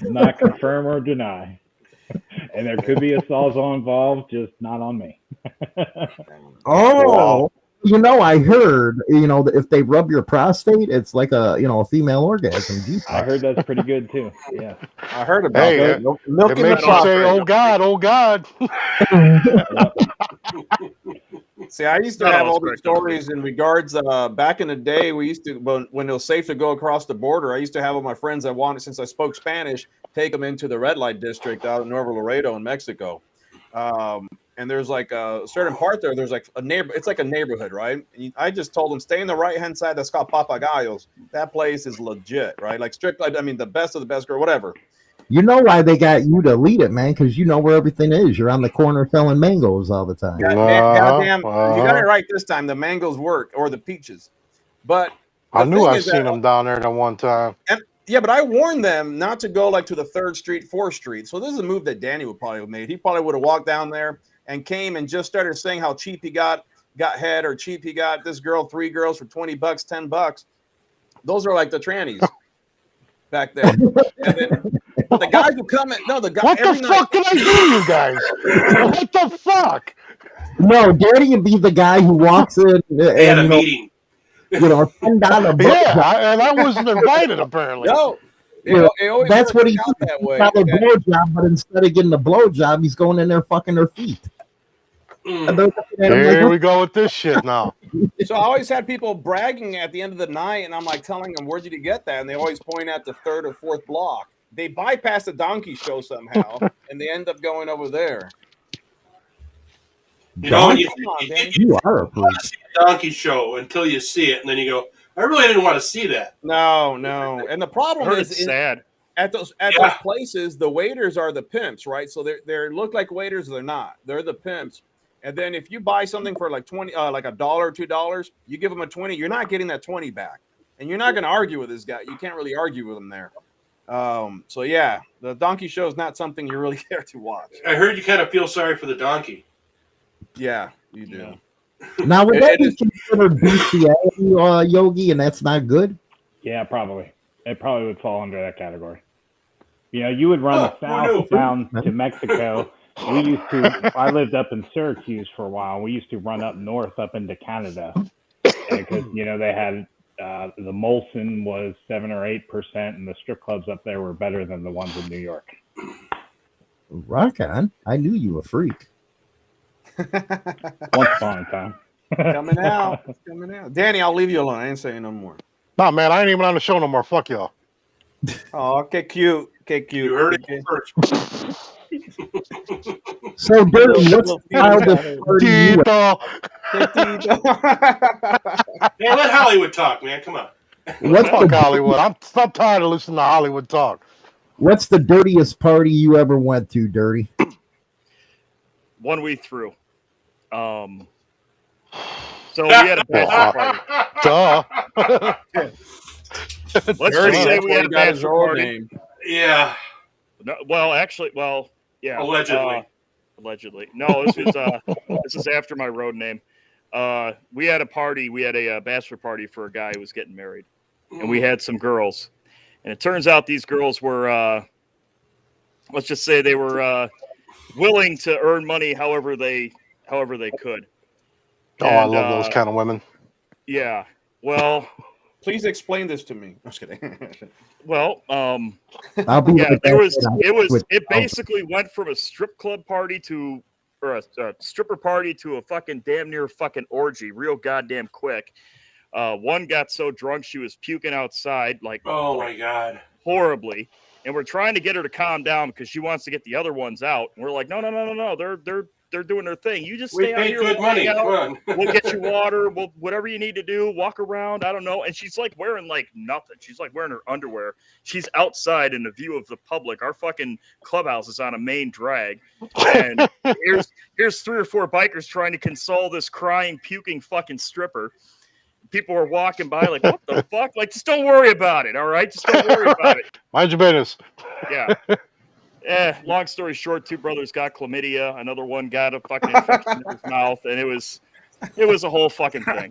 Speaker 6: Not confirm or deny. And there could be a sawzall involved, just not on me.
Speaker 3: Oh, you know, I heard, that if they rub your prostate, it's like a female orgasm.
Speaker 6: I heard that's pretty good too. Yeah.
Speaker 2: I heard about
Speaker 4: Hey,
Speaker 2: that. Milk
Speaker 4: It
Speaker 2: in the
Speaker 4: makes you say,
Speaker 2: prostate.
Speaker 4: "Oh God, oh God."
Speaker 2: See, I used to
Speaker 1: Not
Speaker 2: have
Speaker 1: always
Speaker 2: all these
Speaker 1: correct.
Speaker 2: stories in regards. Back in the day, we used to when it was safe to go across the border. I used to have all my friends I wanted, since I spoke Spanish, take them into the red light district out in Nuevo Laredo in Mexico. And there's like a certain part there. There's like a neighbor. It's like a neighborhood, right? I just told them, stay in the right hand side. That's called Papagayos. That place is legit, right? Like strict. I mean, the best of the best girl, whatever.
Speaker 3: You know why they got you to lead it, man? Because you know where everything is. You're on the corner selling mangoes all the time.
Speaker 2: Goddamn, you got it right this time. The mangoes work, or the peaches. But
Speaker 4: I
Speaker 2: the
Speaker 4: knew
Speaker 2: thing
Speaker 4: I
Speaker 2: is
Speaker 4: seen
Speaker 2: that-
Speaker 4: him down there that one time.
Speaker 2: Yeah, but I warned them not to go like to the 3rd Street, 4th Street. So this is a move that Danny would probably have made. He probably would have walked down there and came and just started saying how cheap he got head, or cheap he got this girl, 3 girls for $20, $10. Those are like the trannies back then. And then, but the guys who come in, no, the guy.
Speaker 4: What the
Speaker 2: every night-
Speaker 4: fuck can I do, you guys? What the fuck?
Speaker 3: No, Daddy would be the guy who walks in
Speaker 5: They had a
Speaker 3: and
Speaker 5: meeting.
Speaker 3: $10
Speaker 4: Yeah, and I wasn't invited apparently.
Speaker 2: No,
Speaker 3: Yeah,
Speaker 2: it always
Speaker 3: that's
Speaker 2: worked
Speaker 3: what he
Speaker 2: out
Speaker 3: did.
Speaker 2: that way.
Speaker 3: $10 blowjob, but instead of getting a blowjob, he's going in there fucking her feet. And
Speaker 5: Mm.
Speaker 3: they're looking at him
Speaker 4: Here
Speaker 3: like,
Speaker 4: we go with this shit now.
Speaker 2: So I always had people bragging at the end of the night, and I'm like telling them, "Where did you get that?" And they always point at the 3rd or 4th block. They bypass the donkey show somehow, and they end up going over there.
Speaker 5: You know, when you,
Speaker 2: Come on, Danny.
Speaker 3: you are a freak.
Speaker 5: see a donkey show until you see it, and then you go, I really didn't want to see that.
Speaker 2: No. And the
Speaker 1: I
Speaker 2: problem
Speaker 1: heard
Speaker 2: is
Speaker 1: it's sad.
Speaker 2: at those
Speaker 5: Yeah.
Speaker 2: places, the waiters are the pimps, right? So they look like waiters, they're not. They're the pimps. And then if you buy something for like $20, like $1 or $2, you give them a 20, you're not getting that 20 back. And you're not going to argue with this guy. You can't really argue with him there. So yeah, the donkey show is not something you really care to watch.
Speaker 5: I heard you kind of feel sorry for the donkey.
Speaker 2: Yeah, you do.
Speaker 5: Yeah.
Speaker 3: Now, would that
Speaker 2: It
Speaker 3: be
Speaker 2: is-
Speaker 3: considered bestiality, Yogi, and that's not good?
Speaker 6: Yeah, probably. It probably would fall under that category. You know, you would run
Speaker 5: Who knew?
Speaker 6: south down to Mexico. I lived up in Syracuse for a while. We used to run up north up into Canada. Because, you know, they had the Molson was 7 or 8%, and the strip clubs up there were better than the ones in New York.
Speaker 3: Rock on. I knew you were a freak.
Speaker 6: Once upon a time.
Speaker 2: Coming out. It's coming out. Danny, I'll leave you alone. I ain't saying no more.
Speaker 4: Nah, man, I ain't even on the show no more. Fuck y'all.
Speaker 2: Oh, okay, cute. Okay, cute.
Speaker 5: You heard
Speaker 2: okay.
Speaker 5: it first.
Speaker 3: So, Dirty, what's the wildest party you
Speaker 4: Tito.
Speaker 5: Hey, let Hollywood talk, man. Come on.
Speaker 3: What's
Speaker 4: Fuck
Speaker 3: the,
Speaker 4: Hollywood. I'm tired of listening to Hollywood talk.
Speaker 3: what's the dirtiest party you ever went to, Dirty?
Speaker 1: One we threw. So we had a bachelor party.
Speaker 4: Duh.
Speaker 1: Let's
Speaker 2: Dirty,
Speaker 1: just say
Speaker 2: that's
Speaker 1: we
Speaker 2: why
Speaker 1: had
Speaker 2: he
Speaker 1: a
Speaker 2: got his
Speaker 1: bachelor
Speaker 2: old
Speaker 1: party.
Speaker 2: name.
Speaker 5: Yeah,
Speaker 1: No, well, actually, yeah.
Speaker 5: allegedly.
Speaker 1: Allegedly. No, this is after my road name. We had a party. We had a bachelor party for a guy who was getting married, and we had some girls. And it turns out these girls were, let's just say, they were willing to earn money however they could.
Speaker 4: Oh, I love those kind of women.
Speaker 1: Yeah. Well.
Speaker 2: Please explain this to me. I'm just kidding.
Speaker 1: Well,
Speaker 3: I'll be
Speaker 1: yeah,
Speaker 3: right
Speaker 1: there
Speaker 3: back.
Speaker 1: was it basically went from a strip club party to or a stripper party to a fucking damn near fucking orgy real goddamn quick. One got so drunk she was puking outside like
Speaker 5: Oh my God.
Speaker 1: horribly, and we're trying to get her to calm down because she wants to get the other ones out. And we're like, no, they're doing their thing. You just
Speaker 5: We
Speaker 1: stay out
Speaker 5: paid
Speaker 1: here,
Speaker 5: good
Speaker 1: we'll hang
Speaker 5: money.
Speaker 1: out.
Speaker 5: Come on.
Speaker 1: We'll get you water. We'll whatever you need to do. Walk around. I don't know. And she's like wearing like nothing. She's like wearing her underwear. She's outside in the view of the public. Our fucking clubhouse is on a main drag, and here's 3 or 4 bikers trying to console this crying, puking fucking stripper. People are walking by like, what the fuck? Like, just don't worry about it. All right, just don't worry about it.
Speaker 4: Mind your business.
Speaker 1: Yeah. Long story short, 2 brothers got chlamydia. Another one got a fucking infection in his mouth, and it was a whole fucking thing.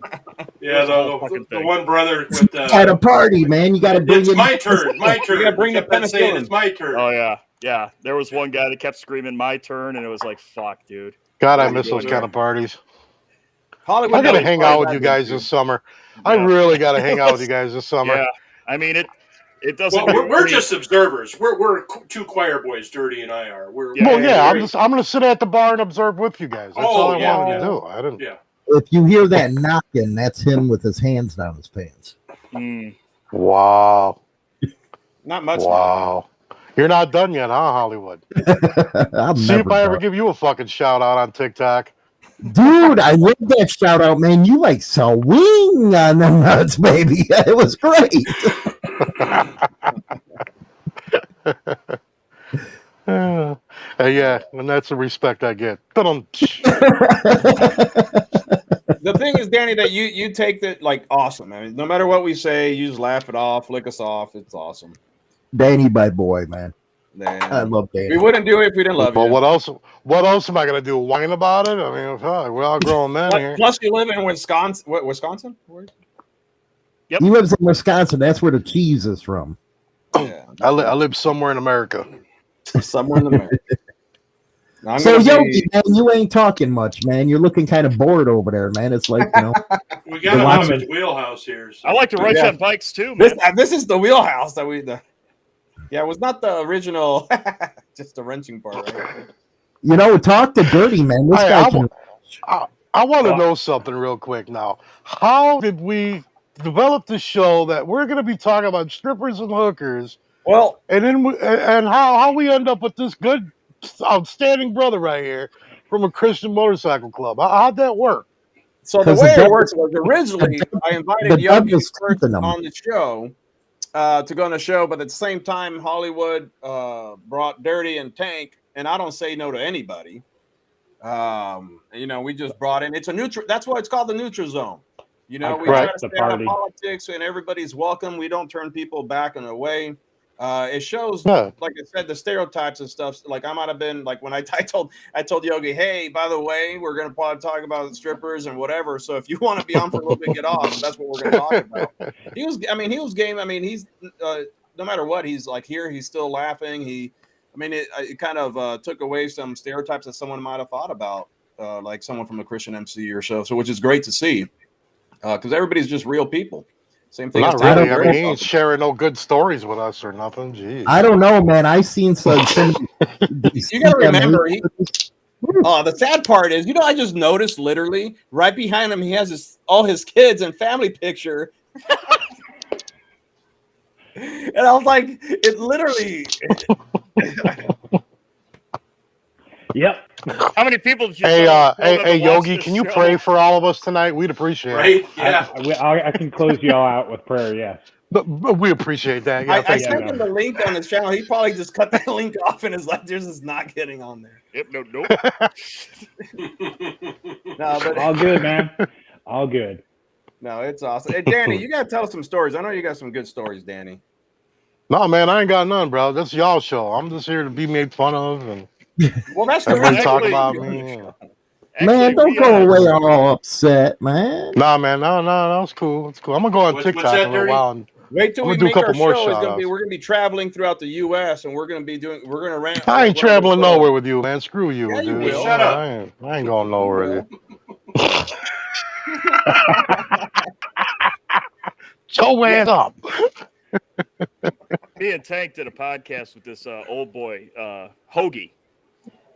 Speaker 5: Yeah, the one brother with
Speaker 3: At a party, man, you got to bring
Speaker 5: it's
Speaker 3: in.
Speaker 5: my turn. My turn.
Speaker 2: gotta bring
Speaker 5: He
Speaker 2: the
Speaker 5: kept on saying
Speaker 2: penicillin.
Speaker 5: it's my turn.
Speaker 1: Oh yeah. There was one guy that kept screaming "my turn," and it was like, "Fuck, dude."
Speaker 4: God, I miss those kind of parties.
Speaker 2: Hollywood
Speaker 4: I got to
Speaker 2: knows
Speaker 4: hang
Speaker 2: why
Speaker 4: out with
Speaker 2: that
Speaker 4: you
Speaker 2: is,
Speaker 4: guys
Speaker 2: dude.
Speaker 4: this summer. I really got to hang out with you guys this summer.
Speaker 1: Yeah, I mean it doesn't.
Speaker 5: Well, we're just observers. We're 2 choir boys. Dirty and I are. We're
Speaker 1: Yeah.
Speaker 4: Well, yeah,
Speaker 5: we're-
Speaker 4: I'm going to sit at the bar and observe with you guys. That's all I
Speaker 5: yeah,
Speaker 4: wanted
Speaker 5: yeah.
Speaker 4: to do. I didn't.
Speaker 5: Yeah.
Speaker 3: If you hear that knocking, that's him with his hands down his pants.
Speaker 4: Wow.
Speaker 2: Not much.
Speaker 4: Wow. You're not done yet, huh, Hollywood?
Speaker 3: I'm
Speaker 4: See
Speaker 3: never
Speaker 4: if I ever
Speaker 3: done.
Speaker 4: give you a fucking shout out on TikTok.
Speaker 3: Dude, I love that shout out, man. You like swing on them nuts, baby. It was great.
Speaker 4: Yeah, and that's the respect I get.
Speaker 2: The thing is, Danny, that you take that like awesome. I mean, no matter what we say, you just laugh it off, flick us off. It's awesome.
Speaker 3: Danny, my boy, man.
Speaker 2: Man.
Speaker 3: I love Danny.
Speaker 2: We wouldn't do it if we didn't love
Speaker 4: Well,
Speaker 2: you.
Speaker 4: what else? What else am I gonna do? Whine about it? I mean, fuck, we're all grown men here.
Speaker 2: Plus, you live in Wisconsin. What, Wisconsin?
Speaker 1: Yep.
Speaker 3: He lives in Wisconsin. That's where the cheese is from.
Speaker 2: Yeah,
Speaker 4: I live somewhere in America.
Speaker 2: somewhere in America. Now, I'm
Speaker 3: So,
Speaker 2: gonna
Speaker 3: Yogi, man, you ain't talking much, man. You're looking kind of bored over there, man. It's like, you know.
Speaker 5: We got a lot of wheelhouse here. So.
Speaker 1: I like to race
Speaker 2: Yeah.
Speaker 1: on bikes too, man.
Speaker 2: this is the wheelhouse that yeah, it was not the original, just the wrenching part, right?
Speaker 3: You know, talk to Dirty, man. This
Speaker 4: Hey,
Speaker 3: guy can.
Speaker 4: I want to know something real quick now. How did we develop the show that we're going to be talking about strippers and hookers,
Speaker 2: Well,
Speaker 4: and then and how we end up with this good, outstanding brother right here from a Christian motorcycle club? How'd that work?
Speaker 2: so the
Speaker 3: 'Cause
Speaker 2: way
Speaker 3: the
Speaker 2: it works was originally I invited
Speaker 3: the
Speaker 2: Yogi
Speaker 3: Douglas
Speaker 2: first
Speaker 3: Keith in 'em.
Speaker 2: on the show to go on the show, but at the same time, Hollywood brought Dirty and Tank, and I don't say no to anybody. You know, we just brought in. It's a neutral. That's why it's called the neutral zone. You know, we try to
Speaker 6: the
Speaker 2: stay out of
Speaker 6: party.
Speaker 2: politics, and everybody's welcome. We don't turn people back and away. It shows,
Speaker 4: Yeah.
Speaker 2: like I said, the stereotypes and stuff. Like I might have been like when I told Yogi, hey, by the way, we're gonna probably talk about strippers and whatever. So if you want to be on for a little bit, get off. That's what we're gonna talk about. He was game. I mean, he's no matter what, he's like here. He's still laughing. It kind of took away some stereotypes that someone might have thought about, like someone from a Christian MC or so. So which is great to see, because everybody's just real people. Same thing.
Speaker 4: Not
Speaker 2: as
Speaker 4: really.
Speaker 2: Tyler
Speaker 4: I mean, he
Speaker 2: Perry.
Speaker 4: ain't sharing no good stories with us or nothing. Jeez.
Speaker 3: I don't know, man. I seen some.
Speaker 2: You got to remember, the sad part is, I just noticed literally right behind him, he has all his kids and family picture. And I was like, it literally.
Speaker 6: Yep.
Speaker 1: How many people did you
Speaker 4: Hey,
Speaker 1: tell that
Speaker 4: hey,
Speaker 1: watch
Speaker 4: Yogi,
Speaker 1: this
Speaker 4: can you
Speaker 1: show?
Speaker 4: pray for all of us tonight? We'd appreciate it.
Speaker 5: Right? Yeah.
Speaker 6: I can close y'all out with prayer. Yes.
Speaker 4: But we appreciate that. Yeah,
Speaker 2: I
Speaker 4: thank
Speaker 2: sent
Speaker 4: you.
Speaker 2: him the link on his channel. He probably just cut that link off and is like, "There's just not getting on there."
Speaker 1: Yep, nope.
Speaker 2: No, but
Speaker 6: All good, man. All good.
Speaker 2: no, it's awesome. Hey, Danny, you got to tell us some stories. I know you got some good stories, Danny.
Speaker 4: No, man, I ain't got none, bro. That's y'all show. I'm just here to be made fun of and
Speaker 2: Well, that's the
Speaker 4: everybody
Speaker 2: reason
Speaker 4: talk
Speaker 1: Actually-
Speaker 4: about me.
Speaker 3: Man, don't
Speaker 1: we,
Speaker 3: go away all upset, man.
Speaker 4: Nah, man, no, it's cool. It's cool. I'm gonna go on
Speaker 5: What's
Speaker 4: TikTok
Speaker 5: that,
Speaker 4: in a little
Speaker 5: Dirty?
Speaker 4: while. And
Speaker 2: Wait till
Speaker 4: I'm
Speaker 2: we
Speaker 4: gonna do a
Speaker 2: make
Speaker 4: couple
Speaker 2: our
Speaker 4: more
Speaker 2: show. We're
Speaker 4: shout-outs.
Speaker 2: gonna be traveling throughout the U.S. and we're gonna rant.
Speaker 4: I ain't traveling nowhere with you, man. Screw you,
Speaker 2: Yeah, you
Speaker 4: dude.
Speaker 2: will.
Speaker 5: Shut up.
Speaker 4: I ain't going nowhere with you. Go ass up.
Speaker 1: Me and Tank did a podcast with this old boy, Hoagie.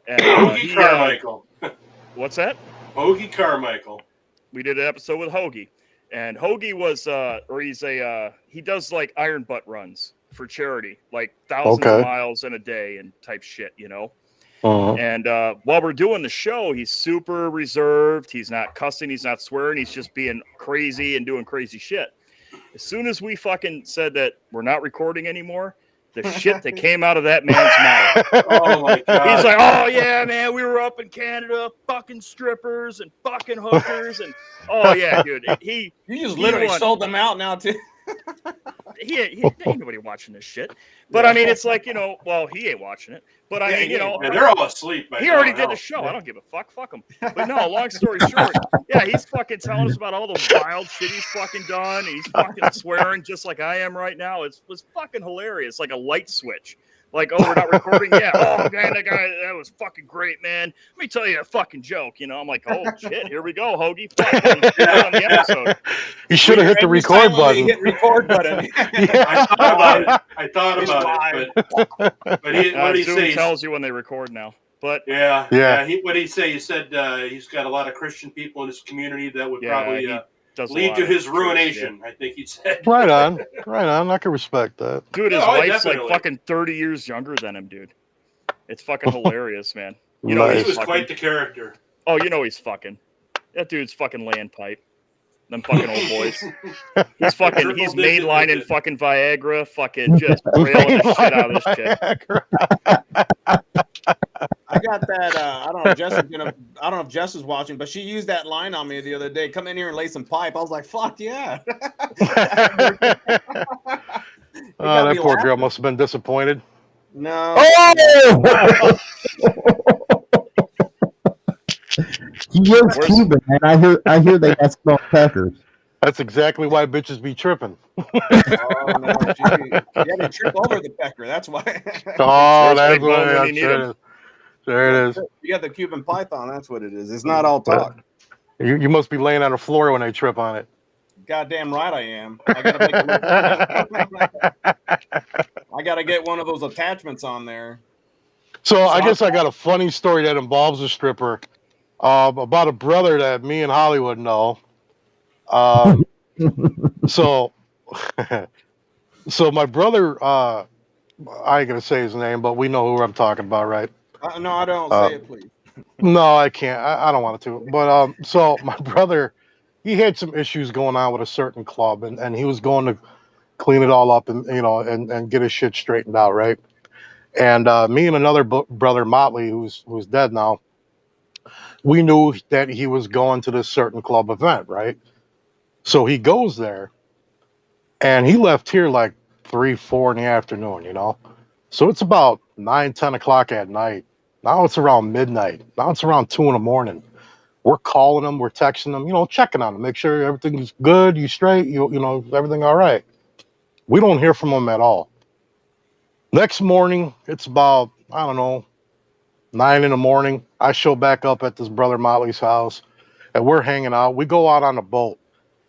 Speaker 1: And,
Speaker 5: Hoagie Carmichael.
Speaker 1: What's that?
Speaker 5: Hoagie Carmichael.
Speaker 1: We did an episode with Hoagie, and Hoagie was, he does like iron butt runs for charity, like thousands of miles in a day and type shit,
Speaker 4: Uh-huh.
Speaker 1: And while we're doing the show, he's super reserved. He's not cussing. He's not swearing. He's just being crazy and doing crazy shit. As soon as we fucking said that we're not recording anymore, the shit that came out of that man's mouth.
Speaker 5: Oh my god.
Speaker 1: He's like, oh yeah, man, we were up in Canada, fucking strippers and fucking hookers, and oh yeah, dude.
Speaker 2: You just literally sold them out now too.
Speaker 1: He ain't nobody watching this shit. But I mean, it's like, well, he ain't watching it. But I mean,
Speaker 5: Yeah, they're all asleep.
Speaker 1: he already did the show. I don't give a fuck. Fuck him. But no, long story short, yeah, he's fucking telling us about all the wild shit he's fucking done. And he's fucking swearing just like I am right now. It was fucking hilarious, like a light switch. Like, oh, we're not recording? Yeah. Oh, man, that was fucking great, man. Let me tell you a fucking joke. I'm like, oh, shit, here we go, Hoagie. Fuck, on the episode.
Speaker 4: You should have hit the record button.
Speaker 2: Hit record button.
Speaker 5: I thought about it. But what did he
Speaker 1: Zoom
Speaker 5: say?
Speaker 1: tells you when they record now. But
Speaker 5: Yeah. What did he say? He said he's got a lot of Christian people in his community that would probably lead to his ruination. I think he said.
Speaker 4: Right on. I can respect that.
Speaker 1: Dude, his
Speaker 5: Yeah,
Speaker 1: wife's
Speaker 5: definitely.
Speaker 1: like fucking 30 years younger than him, dude. It's fucking hilarious, man.
Speaker 5: He
Speaker 4: Nice.
Speaker 5: was quite the character.
Speaker 1: Oh, he's fucking. That dude's fucking laying pipe. Them fucking old boys. He's fucking. He's mainlining fucking Viagra. Fucking just railing the shit out of this chick.
Speaker 2: I got that. I don't know if Jess is watching, but she used that line on me the other day. Come in here and lay some pipe. I was like, fuck yeah.
Speaker 4: Oh, that poor girl must have been disappointed.
Speaker 2: No.
Speaker 3: Oh! He is Cuban, man. I hear they got small peckers.
Speaker 4: That's exactly why bitches be tripping.
Speaker 2: Oh, no. Yeah, they trip over the pecker. That's why.
Speaker 4: Oh, that's
Speaker 1: big bone
Speaker 4: what
Speaker 1: when you need
Speaker 4: it is. There it is.
Speaker 2: You got the Cuban python. That's what it is. It's not all talk.
Speaker 4: You must be laying on the floor when they trip on it.
Speaker 2: Goddamn right I am. I gotta get one of those attachments on there.
Speaker 4: So I guess I got a funny story that involves a stripper about a brother that me and Hollywood know. So my brother, I ain't gonna say his name, but we know who I'm talking about, right?
Speaker 2: No, I don't. Say it, please.
Speaker 4: No, I can't. I don't want to. But so my brother, he had some issues going on with a certain club, and he was going to clean it all up and and get his shit straightened out, right? And me and another brother, Motley, who's dead now, we knew that he was going to this certain club event, right? So he goes there, and he left here like 3, 4 in the afternoon, you know? So it's about 9, 10 o'clock at night. Now it's around midnight. Now it's around 2 in the morning. We're calling them, we're texting them, you know, checking on them, make sure everything's good, you straight, you know, everything all right. We don't hear from them at all. Next morning, it's about, I don't know, 9 in the morning. I show back up at this brother Motley's house, and we're hanging out. We go out on a boat.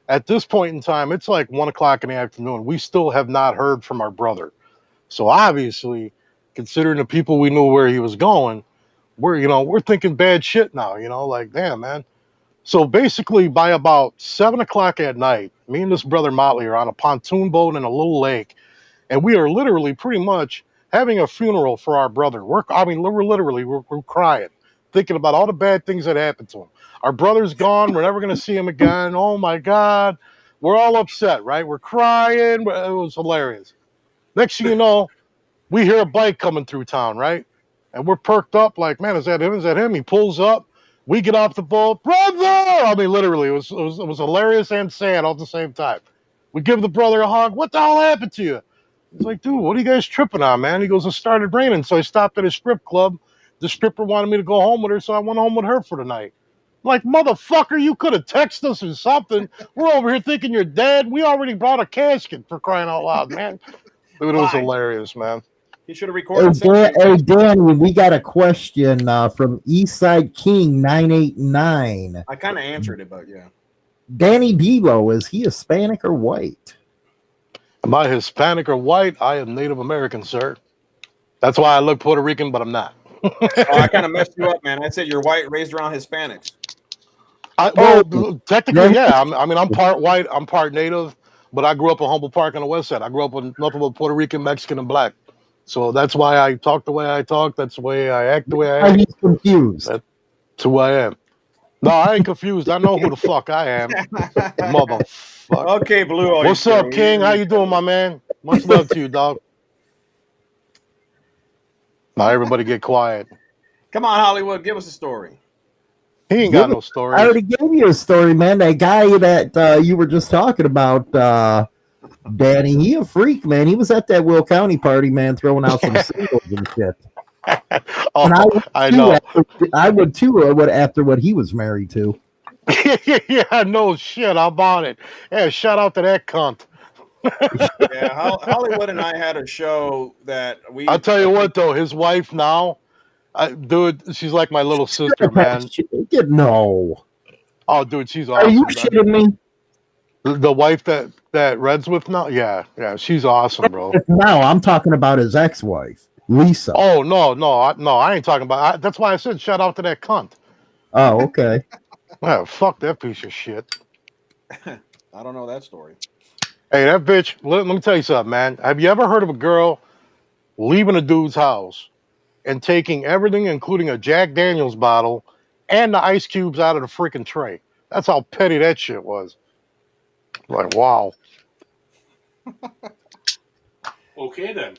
Speaker 4: At this point in time, it's like 1 o'clock in the afternoon. We still have not heard from our brother. So obviously, considering the people we knew where he was going, we're thinking bad shit now, like, damn, man. So basically, by about 7 o'clock at night, me and this brother Motley are on a pontoon boat in a little lake, and we are literally pretty much having a funeral for our brother. We're crying, thinking about all the bad things that happened to him. Our brother's gone. We're never going to see him again. Oh my God. We're all upset, right? We're crying. It was hilarious. Next thing you know, we hear a bike coming through town, right? And we're perked up like, man, is that him? Is that him? He pulls up. We get off the boat. Brother! I mean, literally, it was hilarious and sad all at the same time. We give the brother a hug. What the hell happened to you? He's like, dude, what are you guys tripping on, man? He goes, it started raining. So I stopped at a strip club. The stripper wanted me to go home with her, so I went home with her for the night. I'm like, motherfucker, you could have texted us or something. We're over here thinking you're dead. We already brought a casket, for crying out loud, man. Dude, it was hilarious, man.
Speaker 2: He should have recorded.
Speaker 3: Hey, Danny, we got a question from Eastside King 989.
Speaker 2: I kind of answered it, but yeah.
Speaker 3: Danny Devo, is he Hispanic or white?
Speaker 4: Am I Hispanic or white? I am Native American, sir. That's why I look Puerto Rican, but I'm not.
Speaker 2: I kind of messed you up, man. I said you're white, raised around Hispanics.
Speaker 4: Technically, yeah. I'm part white, I'm part Native, but I grew up in Humboldt Park on the west side. I grew up with nothing but Puerto Rican, Mexican, and black. So that's why I talk the way I talk. That's the way I act the way I act.
Speaker 3: He's confused.
Speaker 4: That's who I am. No, I ain't confused. I know who the fuck I am. Motherfucker.
Speaker 2: Okay, Blue.
Speaker 4: What's up, King? How you doing, my man? Much love to you, dog. Now everybody get quiet.
Speaker 2: Come on, Hollywood. Give us a story.
Speaker 4: He ain't got no story.
Speaker 3: I already gave you a story, man. That guy that you were just talking about, Danny, he a freak, man. He was at that Will County party, man, throwing out some singles and shit.
Speaker 4: And I know.
Speaker 3: I would too. After what he was married to.
Speaker 4: Yeah, no shit. How about it? Yeah, shout out to that cunt.
Speaker 2: Yeah, Hollywood and I had a show that we.
Speaker 4: I'll tell you what, though, his wife now, dude, she's like my little sister, man.
Speaker 3: No.
Speaker 4: Oh, dude, she's awesome.
Speaker 3: Are you shitting me?
Speaker 4: The wife that Red's with now? Yeah, she's awesome, bro.
Speaker 3: No, I'm talking about his ex-wife, Lisa.
Speaker 4: Oh, no, I ain't talking about. That's why I said shout out to that cunt.
Speaker 3: Oh, okay.
Speaker 4: Yeah, fuck that piece of shit.
Speaker 2: I don't know that story.
Speaker 4: Hey, that bitch, let me tell you something, man. Have you ever heard of a girl leaving a dude's house and taking everything, including a Jack Daniels bottle and the ice cubes out of the freaking tray? That's how petty that shit was. Like, wow.
Speaker 5: Okay, then.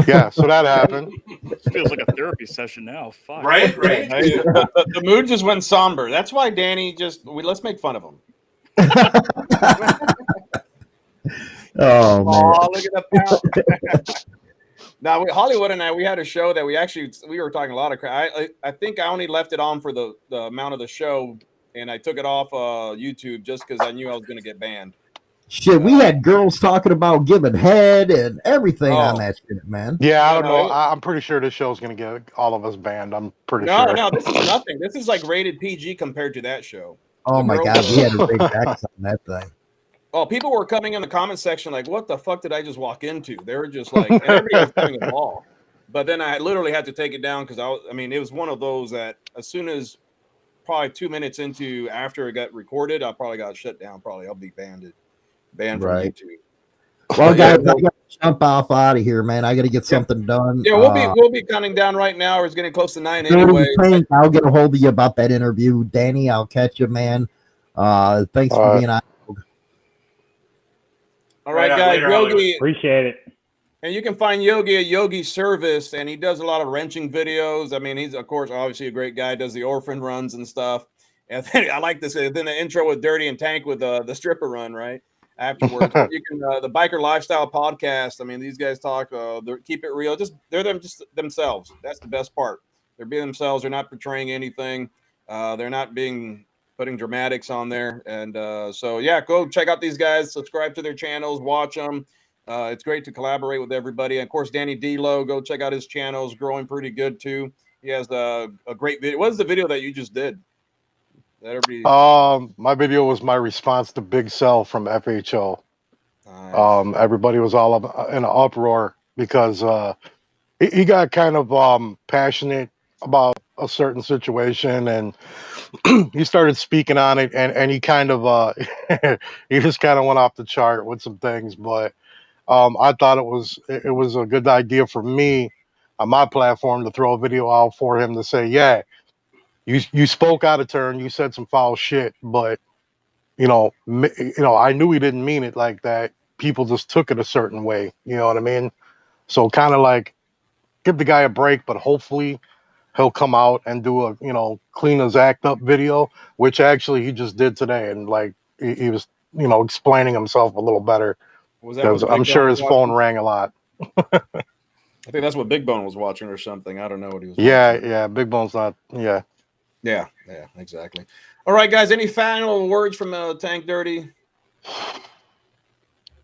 Speaker 4: Yeah, so that happened.
Speaker 1: This feels like a therapy session now. Fuck.
Speaker 5: Right.
Speaker 2: The mood just went somber. That's why Danny let's make fun of him.
Speaker 3: Oh, man.
Speaker 2: Look at that. Now, Hollywood and I, we had a show that we were talking a lot of crap. I think I only left it on for the amount of the show, and I took it off YouTube just because I knew I was going to get banned.
Speaker 3: Shit, we had girls talking about giving head and everything on that shit, man.
Speaker 4: Yeah, I don't know. I'm pretty sure this show's going to get all of us banned. I'm pretty sure.
Speaker 2: No, this is nothing. This is like rated PG compared to that show.
Speaker 3: Oh, my God. We had to take backs on that thing.
Speaker 2: Oh, people were coming in the comment section like, what the fuck did I just walk into? They were just like, and everybody was having a ball. But then I literally had to take it down because it was one of those that as soon as probably 2 minutes after it got recorded, I probably got shut down. Probably I'll be banned from YouTube.
Speaker 3: Well, guys, I got to jump off out of here, man. I got to get something done.
Speaker 2: Yeah, we'll be counting down right now. It's getting close to 9 anyway.
Speaker 3: I'll get a hold of you about that interview, Danny. I'll catch you, man. Thanks for being on.
Speaker 2: All right, guys. Yogi,
Speaker 6: appreciate it.
Speaker 2: And you can find Yogi at Yogi Service, and he does a lot of wrenching videos. I mean, he's of course obviously a great guy. Does the orphan runs and stuff. And then I like this. Then the intro with Dirty and Tank with the stripper run, right? afterwards. But you can the Biker Lifestyle Podcast. I mean, these guys talk. They keep it real. They're just themselves. That's the best part. They're being themselves. They're not portraying anything. They're not putting dramatics on there. And so yeah, go check out these guys. Subscribe to their channels. Watch them. It's great to collaborate with everybody. And of course, Danny D'Lo, go check out his channels. Growing pretty good too. He has a great video. What is the video that you just did? That everybody.
Speaker 4: My video was my response to Big Cell from FHO.
Speaker 2: Nice.
Speaker 4: Everybody was all in an uproar because he got kind of passionate about a certain situation, and he started speaking on it, and he kind of he just kind of went off the chart with some things. But I thought it was a good idea for me on my platform to throw a video out for him to say, yeah, you spoke out of turn, you said some foul shit, but I knew he didn't mean it like that. People just took it a certain way. You know what I mean? So kind of like give the guy a break, but hopefully he'll come out and do a clean his act up video, which actually he just did today, and like he was explaining himself a little better.
Speaker 2: Was that
Speaker 4: Because
Speaker 2: what
Speaker 4: I'm
Speaker 2: Big
Speaker 4: sure
Speaker 2: Bone
Speaker 4: his
Speaker 2: was
Speaker 4: phone
Speaker 2: watching?
Speaker 4: rang a lot.
Speaker 2: I think that's what Big Bone was watching or something. I don't know what he was watching.
Speaker 4: Yeah, Big Bone's not. Yeah.
Speaker 2: Yeah, exactly. All right, guys. Any final words from Tank Dirty?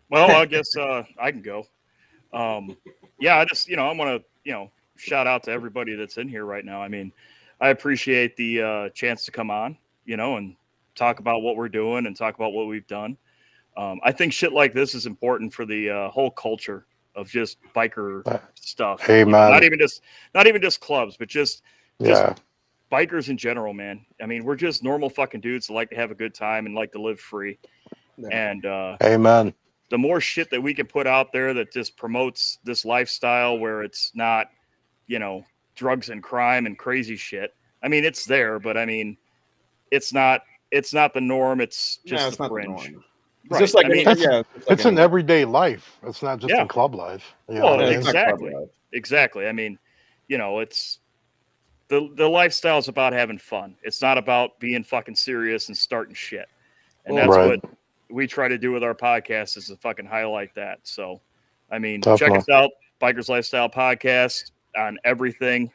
Speaker 1: Well, I guess I can go. Yeah, I just I want to shout out to everybody that's in here right now. I mean, I appreciate the chance to come on, and talk about what we're doing and talk about what we've done. I think shit like this is important for the whole culture of just biker stuff.
Speaker 4: Amen.
Speaker 1: Not even just clubs, but just
Speaker 4: Yeah.
Speaker 1: bikers in general, man. I mean, we're just normal fucking dudes that like to have a good time and like to live free. And
Speaker 4: Amen.
Speaker 1: the more shit that we can put out there that just promotes this lifestyle where it's not, drugs and crime and crazy shit. I mean, it's there, but I mean, it's not the norm. It's just
Speaker 2: it's
Speaker 1: the
Speaker 2: not
Speaker 1: fringe.
Speaker 2: the norm. It's
Speaker 1: Right.
Speaker 2: just like
Speaker 4: it's in everyday life. It's not just in club life.
Speaker 1: Well, exactly. I mean, it's the lifestyle is about having fun. It's not about being fucking serious and starting shit. And that's what we try to do with our podcast, is to fucking highlight that. So, I mean, check us out, Bikers Lifestyle Podcast, on everything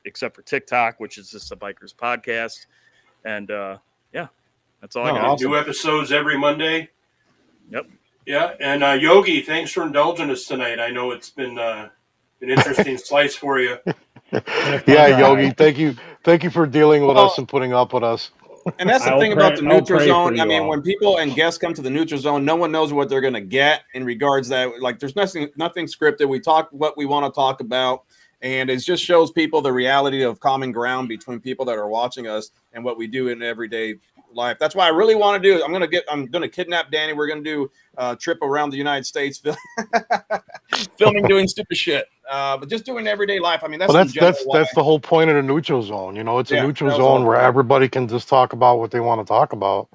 Speaker 1: except for TikTok, which is just a Bikers podcast. And yeah, that's all I got.
Speaker 5: Awesome. New episodes every Monday.
Speaker 1: Yep.
Speaker 5: Yeah, and Yogi, thanks for indulging us tonight. I know it's been an interesting slice for you.
Speaker 4: Yeah, Yogi, thank you for dealing with us and putting up with us.
Speaker 2: And that's the thing about the neutral zone. I mean, when people and guests come to the neutral zone, no one knows what they're going to get in regards to that. Like, there's nothing scripted. We talk what we want to talk about, and it just shows people the reality of common ground between people that are watching us and what we do in everyday life. That's why I really want to do. I'm going to kidnap Danny. We're going to do a trip around the United States, filming, doing stupid shit, but just doing everyday life. I mean, that's
Speaker 4: the whole point of the neutral zone. It's a neutral zone where everybody can just talk about what they want to talk about.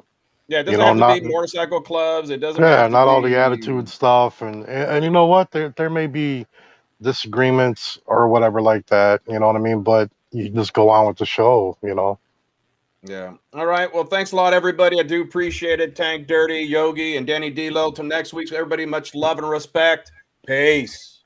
Speaker 2: Yeah, it doesn't have to be motorcycle clubs. It doesn't.
Speaker 4: Yeah, not all the attitude stuff, and you know what? There may be disagreements or whatever like that. You know what I mean? But you just go on with the show.
Speaker 2: Yeah. All right. Well, thanks a lot, everybody. I do appreciate it. Tank Dirty, Yogi, and Danny D'Lo. Till next week, everybody, much love and respect. Peace.